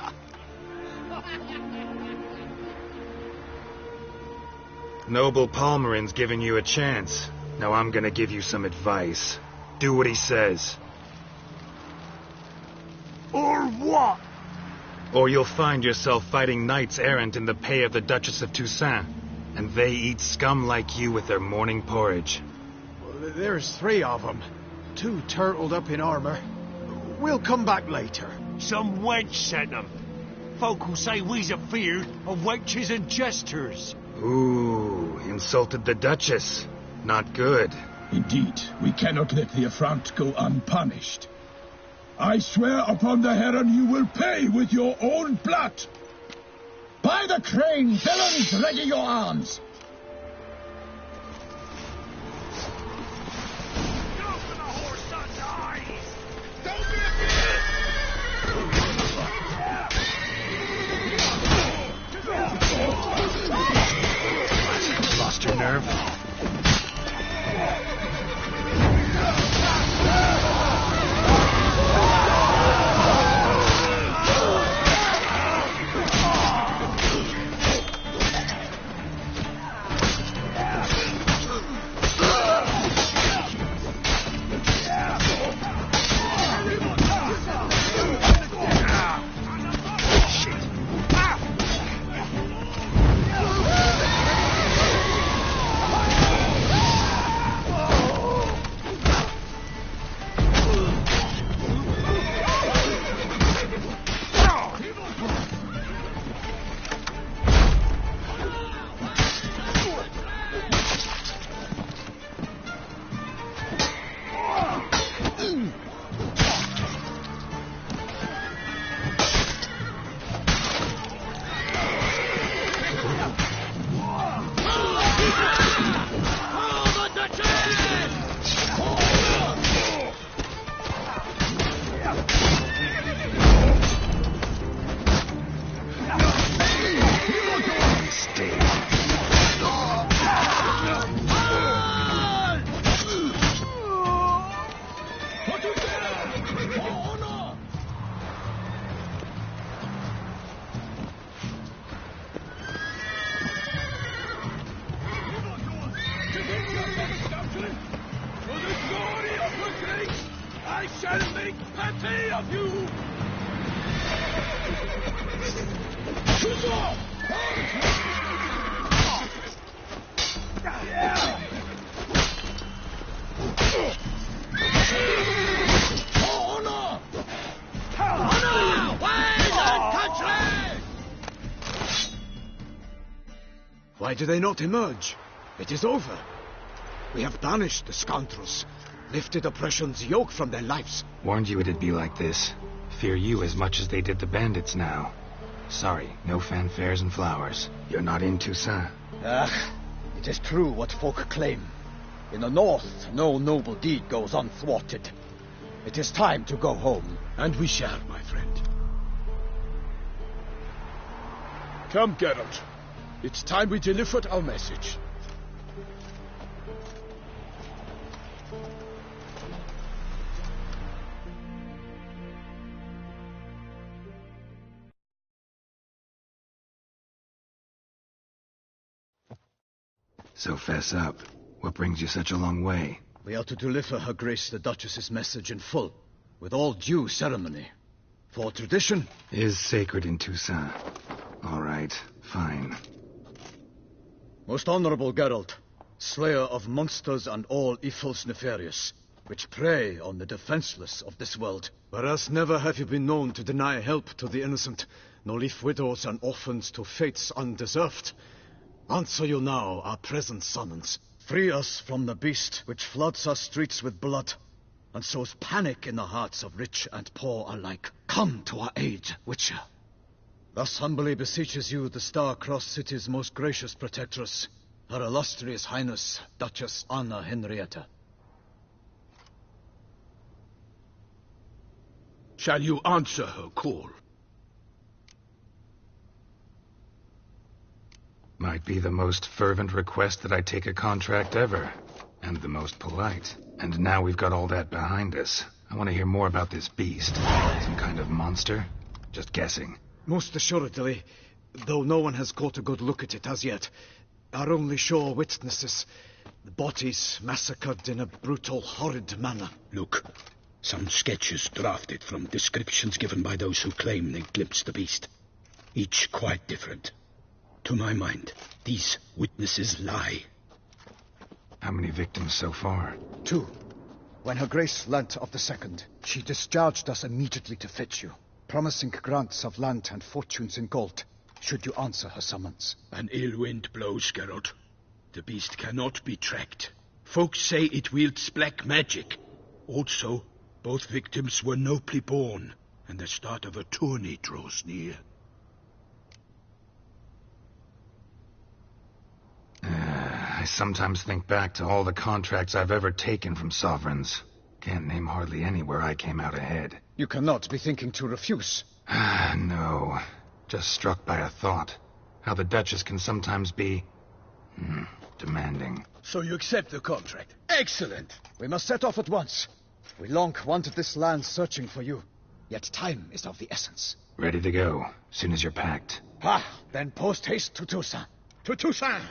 Speaker 2: Noble Palmerin's giving you a chance. Now I'm gonna give you some advice. Do what he says.
Speaker 12: Or what?
Speaker 2: Or you'll find yourself fighting knights errant in the pay of the Duchess of Toussaint. And they eat scum like you with their morning porridge.
Speaker 10: Well, there's 3 of them. 2 turtled up in armor. We'll come back later.
Speaker 12: Some wench sent them. Folk will say we's afeard of wenches and jesters.
Speaker 2: Ooh, insulted the Duchess. Not good.
Speaker 6: Indeed, we cannot let the affront go unpunished. I swear upon the Heron you will pay with your own blood. By the crane, villains, ready your arms.
Speaker 2: Lost your nerve?
Speaker 10: Why do they not emerge? It is over. We have banished the scoundrels, lifted oppression's yoke from their lives.
Speaker 2: Warned you it'd be like this. Fear you as much as they did the bandits now. Sorry, no fanfares and flowers. You're not in Toussaint.
Speaker 6: It is true what folk claim. In the north, no noble deed goes unthwarted. It is time to go home.
Speaker 11: And we shall, my friend. Come, Geralt. It's time we delivered our message.
Speaker 2: So fess up. What brings you such a long way?
Speaker 10: We are to deliver Her Grace the Duchess's message in full, with all due ceremony. For tradition
Speaker 2: is sacred in Toussaint. All right, fine.
Speaker 10: Most honorable Geralt, slayer of monsters and all evils nefarious, which prey on the defenseless of this world. Whereas never have you been known to deny help to the innocent, nor leave widows and orphans to fates undeserved. Answer you now our present summons. Free us from the beast which floods our streets with blood, and sows panic in the hearts of rich and poor alike. Come to our aid, Witcher. Thus humbly beseeches you the Star-Crossed City's most gracious protectress, Her Illustrious Highness, Duchess Anna Henrietta.
Speaker 11: Shall you answer her call?
Speaker 2: Might be the most fervent request that I take a contract ever, and the most polite. And now we've got all that behind us. I want to hear more about this beast. Some kind of monster? Just guessing.
Speaker 10: Most assuredly, though no one has caught a good look at it as yet. Our only sure witnesses. The bodies massacred in a brutal, horrid manner.
Speaker 11: Look, some sketches drafted from descriptions given by those who claim they glimpsed the beast. Each quite different. To my mind, these witnesses lie.
Speaker 2: How many victims so far?
Speaker 10: 2. When Her Grace learnt of the second, she discharged us immediately to fetch you, promising grants of land and fortunes in gold, should you answer her summons.
Speaker 11: An ill wind blows, Geralt. The beast cannot be tracked. Folks say it wields black magic. Also, both victims were nobly born, and the start of a tourney draws near.
Speaker 2: I sometimes think back to all the contracts I've ever taken from sovereigns. Can't name hardly any where I came out ahead.
Speaker 10: You cannot be thinking to refuse.
Speaker 2: No. Just struck by a thought. How the Duchess can sometimes be... demanding.
Speaker 11: So you accept the contract? Excellent!
Speaker 10: We must set off at once. We long wanted this land searching for you. Yet time is of the essence.
Speaker 2: Ready to go, soon as you're packed.
Speaker 10: Then post haste to Toussaint.
Speaker 11: To Toussaint!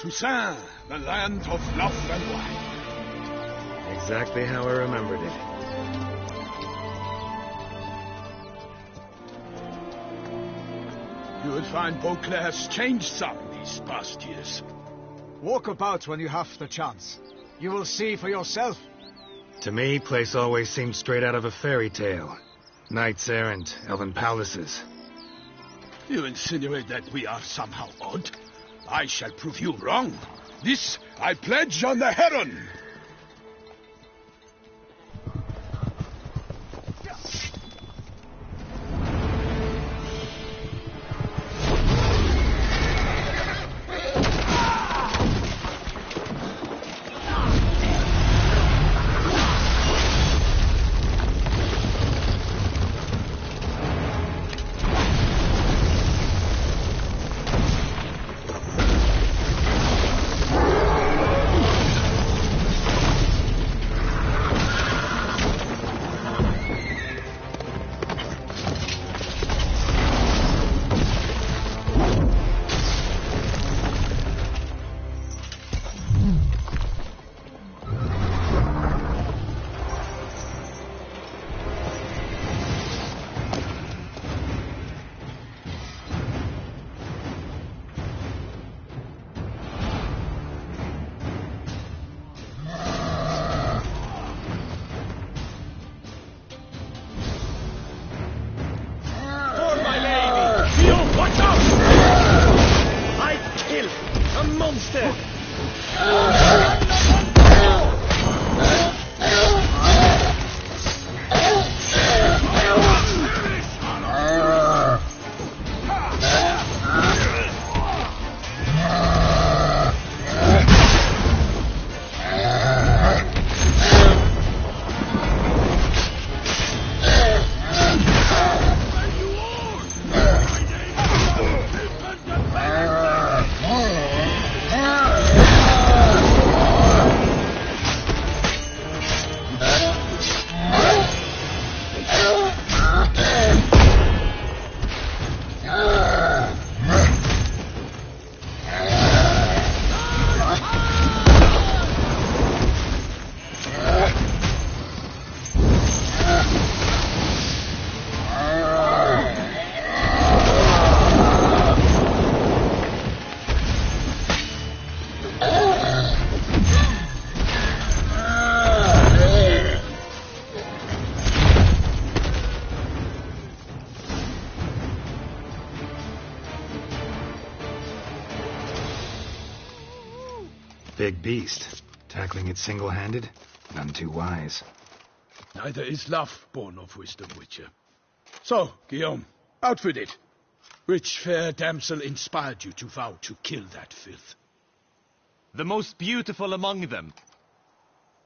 Speaker 11: Toussaint, the land of love and wine.
Speaker 2: Exactly how I remembered it.
Speaker 11: You will find Beauclair's changed some these past years.
Speaker 10: Walk about when you have the chance. You will see for yourself.
Speaker 2: To me, place always seemed straight out of a fairy tale. Knights errant, elven palaces.
Speaker 11: You insinuate that we are somehow odd? I shall prove you wrong. This I pledge on the Heron.
Speaker 1: Monster!
Speaker 2: big beast. Tackling it single-handed? None too wise.
Speaker 11: Neither is love born of wisdom, Witcher. So, Guillaume, out with it. Which fair damsel inspired you to vow to kill that filth?
Speaker 13: The most beautiful among them.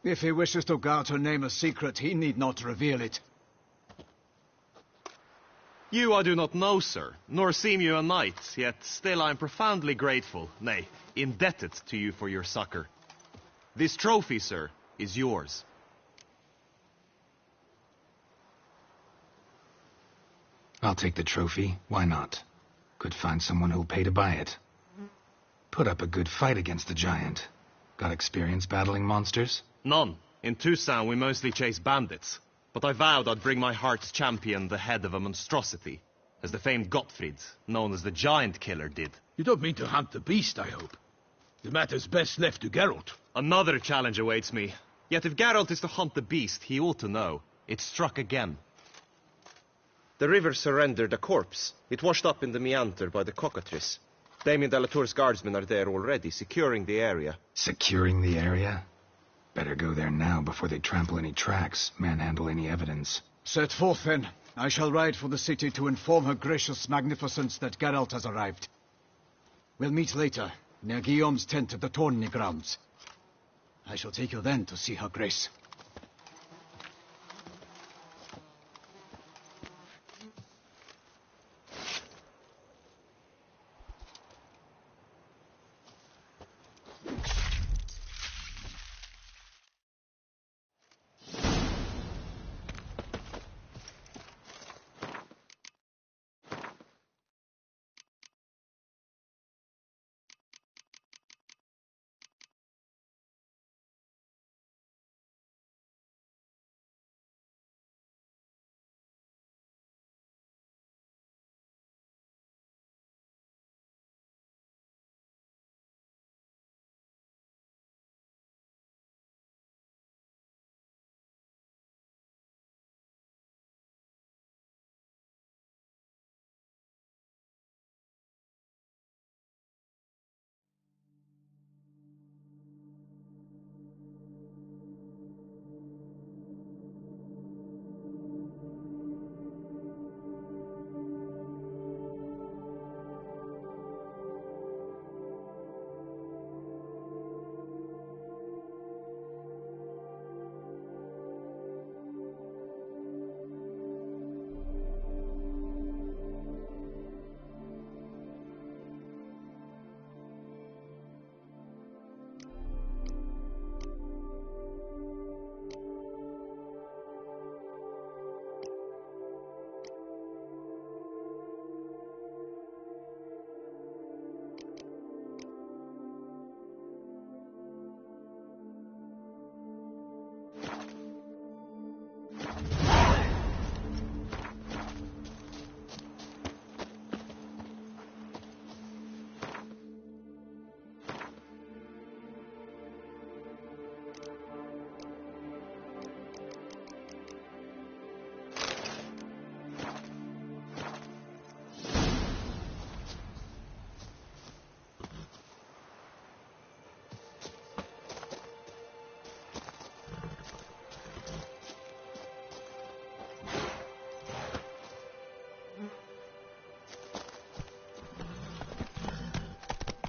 Speaker 10: If he wishes to guard her name a secret, he need not reveal it.
Speaker 13: You I do not know, sir, nor seem you a knight, yet still I am profoundly grateful, nay, indebted to you for your succor. This trophy, sir, is yours.
Speaker 2: I'll take the trophy. Why not? Could find someone who'll pay to buy it. Put up a good fight against the giant. Got experience battling monsters?
Speaker 13: None. In Toussaint we mostly chase bandits. But I vowed I'd bring my heart's champion the head of a monstrosity, as the famed Gottfried, known as the Giant Killer, did.
Speaker 11: You don't mean to hunt the beast, I hope. The matter's best left to Geralt.
Speaker 13: Another challenge awaits me. Yet if Geralt is to hunt the beast, he ought to know. It struck again. The river surrendered a corpse. It washed up in the meander by the cockatrice. Damien de la Tour's guardsmen are there already, securing the area.
Speaker 2: Securing the area? Better go there now before they trample any tracks, manhandle any evidence.
Speaker 10: Set forth, then. I shall ride for the city to inform her gracious magnificence that Geralt has arrived. We'll meet later, near Guillaume's tent at the Tourney grounds. I shall take you then to see her grace.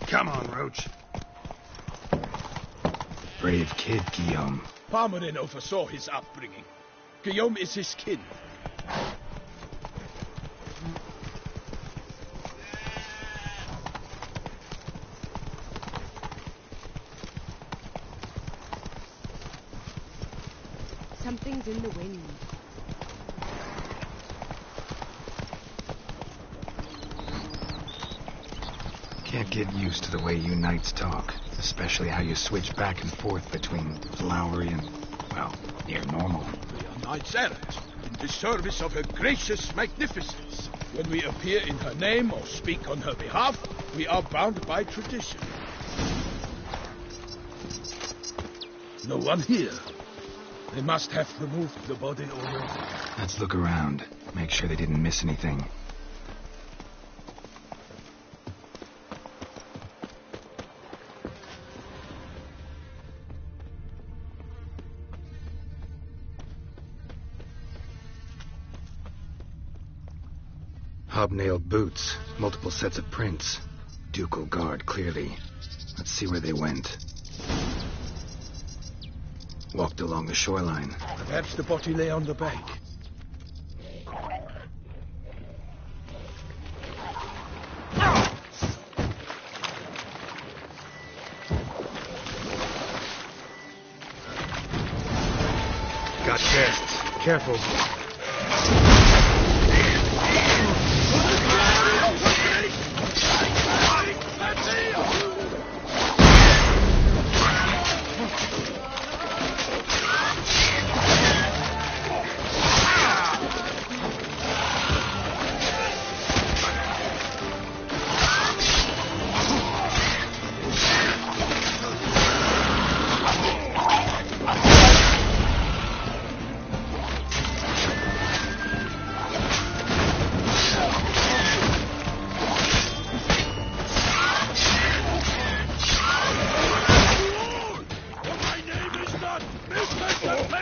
Speaker 11: Come on, Roach.
Speaker 2: Brave kid, Guillaume.
Speaker 11: Parmerin oversaw his upbringing. Guillaume is his kin.
Speaker 4: Something's in the wind.
Speaker 2: Can't get used to the way you knights talk, especially how you switch back and forth between flowery and, well, near normal.
Speaker 11: We are knights errant, in the service of her gracious magnificence. When we appear in her name or speak on her behalf, we are bound by tradition. No one here. They must have removed the body already.
Speaker 2: Let's look around, make sure they didn't miss anything. hobnailed boots, multiple sets of prints. Ducal guard, clearly. Let's see where they went. Walked along the shoreline.
Speaker 11: Perhaps the body lay on the bank.
Speaker 2: Got chests. Careful.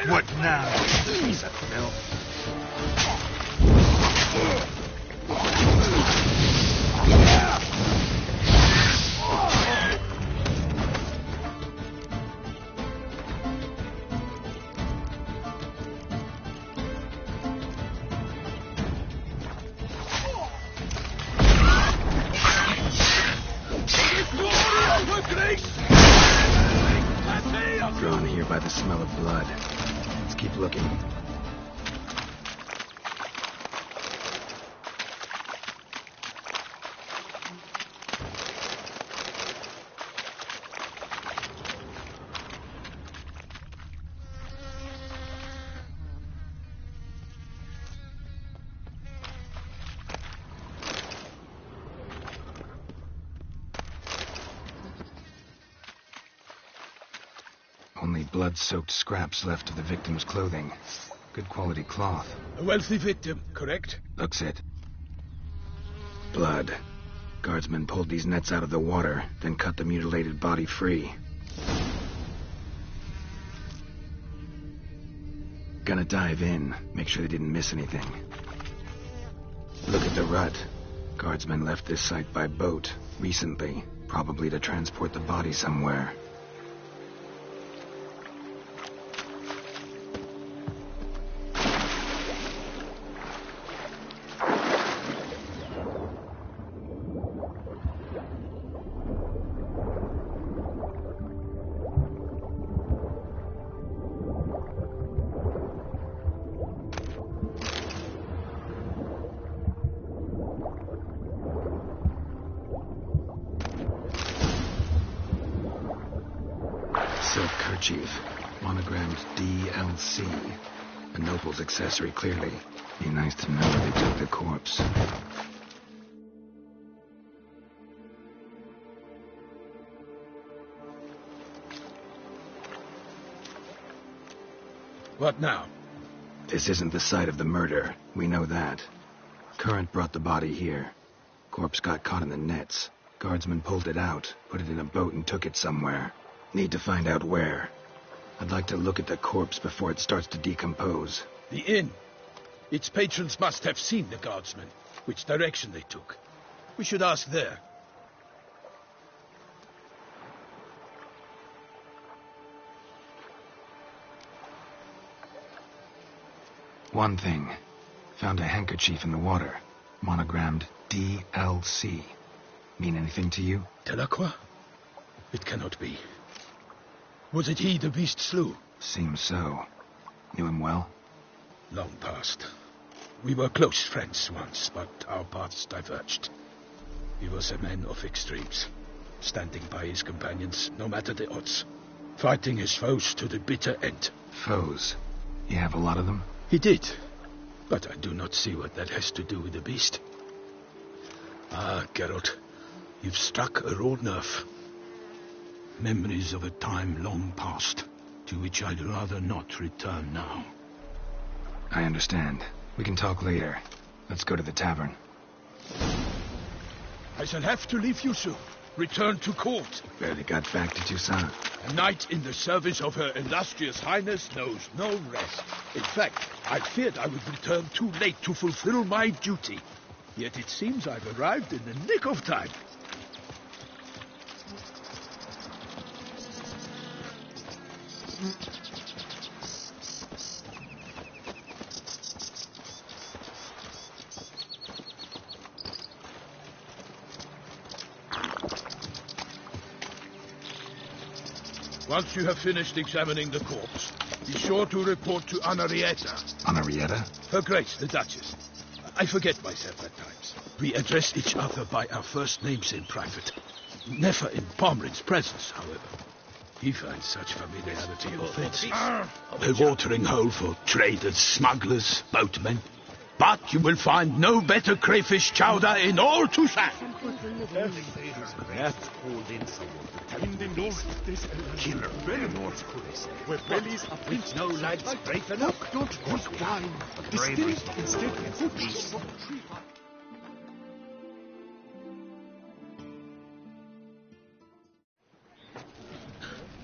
Speaker 1: What now?
Speaker 2: Piece of filth. Drawn here by the smell of blood. Let's keep looking. Only blood-soaked scraps left of the victim's clothing. Good quality cloth.
Speaker 11: A wealthy victim, correct?
Speaker 2: Looks it. Blood. Guardsmen pulled these nets out of the water, then cut the mutilated body free. Gonna dive in, make sure they didn't miss anything. Look at the rut. Guardsmen left this site by boat, recently, probably to transport the body somewhere. Silk kerchief, monogrammed DLC. A noble's accessory, clearly. Be nice to know where they took the corpse.
Speaker 11: What now?
Speaker 2: This isn't the site of the murder. We know that. Current brought the body here. Corpse got caught in the nets. Guardsmen pulled it out, put it in a boat and took it somewhere. Need to find out where. I'd like to look at the corpse before it starts to decompose.
Speaker 11: The inn. Its patrons must have seen the guardsmen, which direction they took. We should ask there.
Speaker 2: One thing. Found a handkerchief in the water. Monogrammed DLC. Mean anything to you?
Speaker 11: Delacroix? It cannot be. Was it he the beast slew?
Speaker 2: Seems so. Knew him well?
Speaker 11: Long past. We were close friends once, but our paths diverged. He was a man of extremes, standing by his companions, no matter the odds. Fighting his foes to the bitter end.
Speaker 2: Foes? You have a lot of them?
Speaker 11: He did, but I do not see what that has to do with the beast. Ah, Geralt, you've struck a raw nerve. Memories of a time long past, to which I'd rather not return now.
Speaker 2: I understand. We can talk later. Let's go to the tavern.
Speaker 11: I shall have to leave you soon. Return to court.
Speaker 2: Barely got back to Toussaint.
Speaker 11: A knight in the service of Her Illustrious Highness knows no rest. In fact, I feared I would return too late to fulfill my duty. Yet it seems I've arrived in the nick of time. Once you have finished examining the corpse, be sure to report to Anarietta.
Speaker 2: Anarietta?
Speaker 11: Her Grace, the Duchess. I forget myself at times. We address each other by our first names in private. Never in Pomrin's presence, however. He finds such familiarity offensive. A watering hole for traders, smugglers, boatmen. But you will find no better crayfish chowder in all Toussaint.
Speaker 12: Killer, very north where bellies are with no lads brave enough. Don't drink wine. Distilled instead of beast.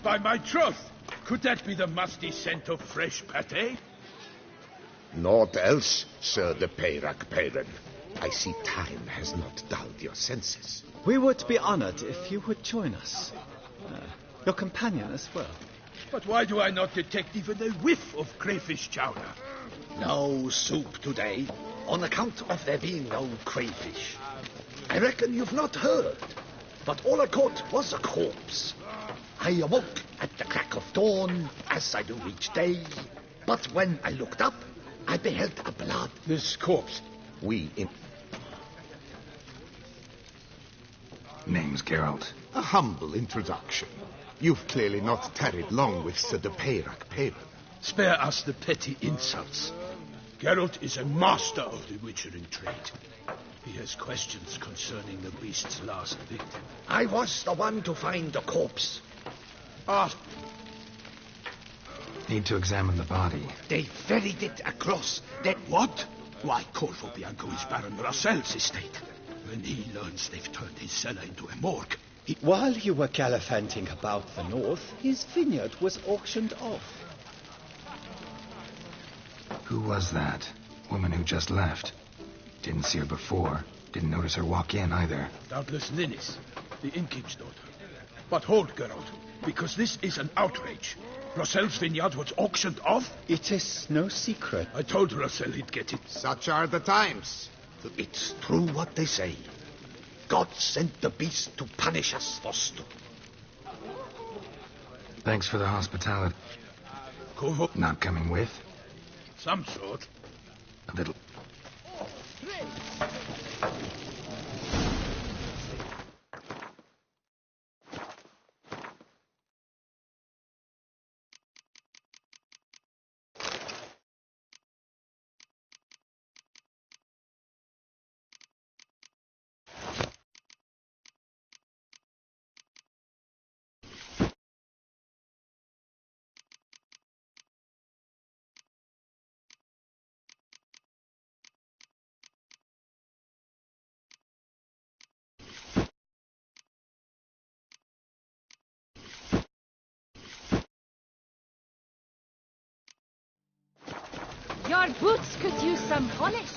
Speaker 11: By my troth, could that be the musty scent of fresh pâté?
Speaker 14: Naught else, Sir de Peyrac-Peyran. I see time has not dulled your senses.
Speaker 10: We would be honored if you would join us. Your companion as well.
Speaker 11: But why do I not detect even a whiff of crayfish chowder?
Speaker 15: No soup today, on account of there being no crayfish. I reckon you've not heard, but all I caught was a corpse. I awoke at the crack of dawn, as I do each day, but when I looked up, I beheld a blood.
Speaker 11: This corpse.
Speaker 2: Name's Geralt.
Speaker 14: A humble introduction. You've clearly not tarried long with Sir de Peyrac-Peyran.
Speaker 11: Spare us the petty insults. Geralt is a master of the witchering trade. He has questions concerning the beast's last victim.
Speaker 15: I was the one to find the corpse.
Speaker 2: Need to examine the body.
Speaker 15: They ferried it across that...
Speaker 11: What? Why, Corvo Bianco is Baron Rossel's estate. When he learns they've turned his cellar into a morgue...
Speaker 10: While you were gallivanting about the north, his vineyard was auctioned off.
Speaker 2: Who was that? Woman who just left. Didn't see her before. Didn't notice her walk in either.
Speaker 11: Doubtless Ninnis, the innkeep's daughter. But hold, Geralt, because this is an outrage. Rossel's vineyard was auctioned off?
Speaker 10: It is no secret.
Speaker 11: I told Rossel he'd get it.
Speaker 14: Such are the times.
Speaker 15: It's true what they say. God sent the beast to punish us, Foster.
Speaker 2: Thanks for the hospitality.
Speaker 11: Corvo?
Speaker 2: Not coming with?
Speaker 11: Some sort.
Speaker 2: A little.
Speaker 9: Your boots could use some polish.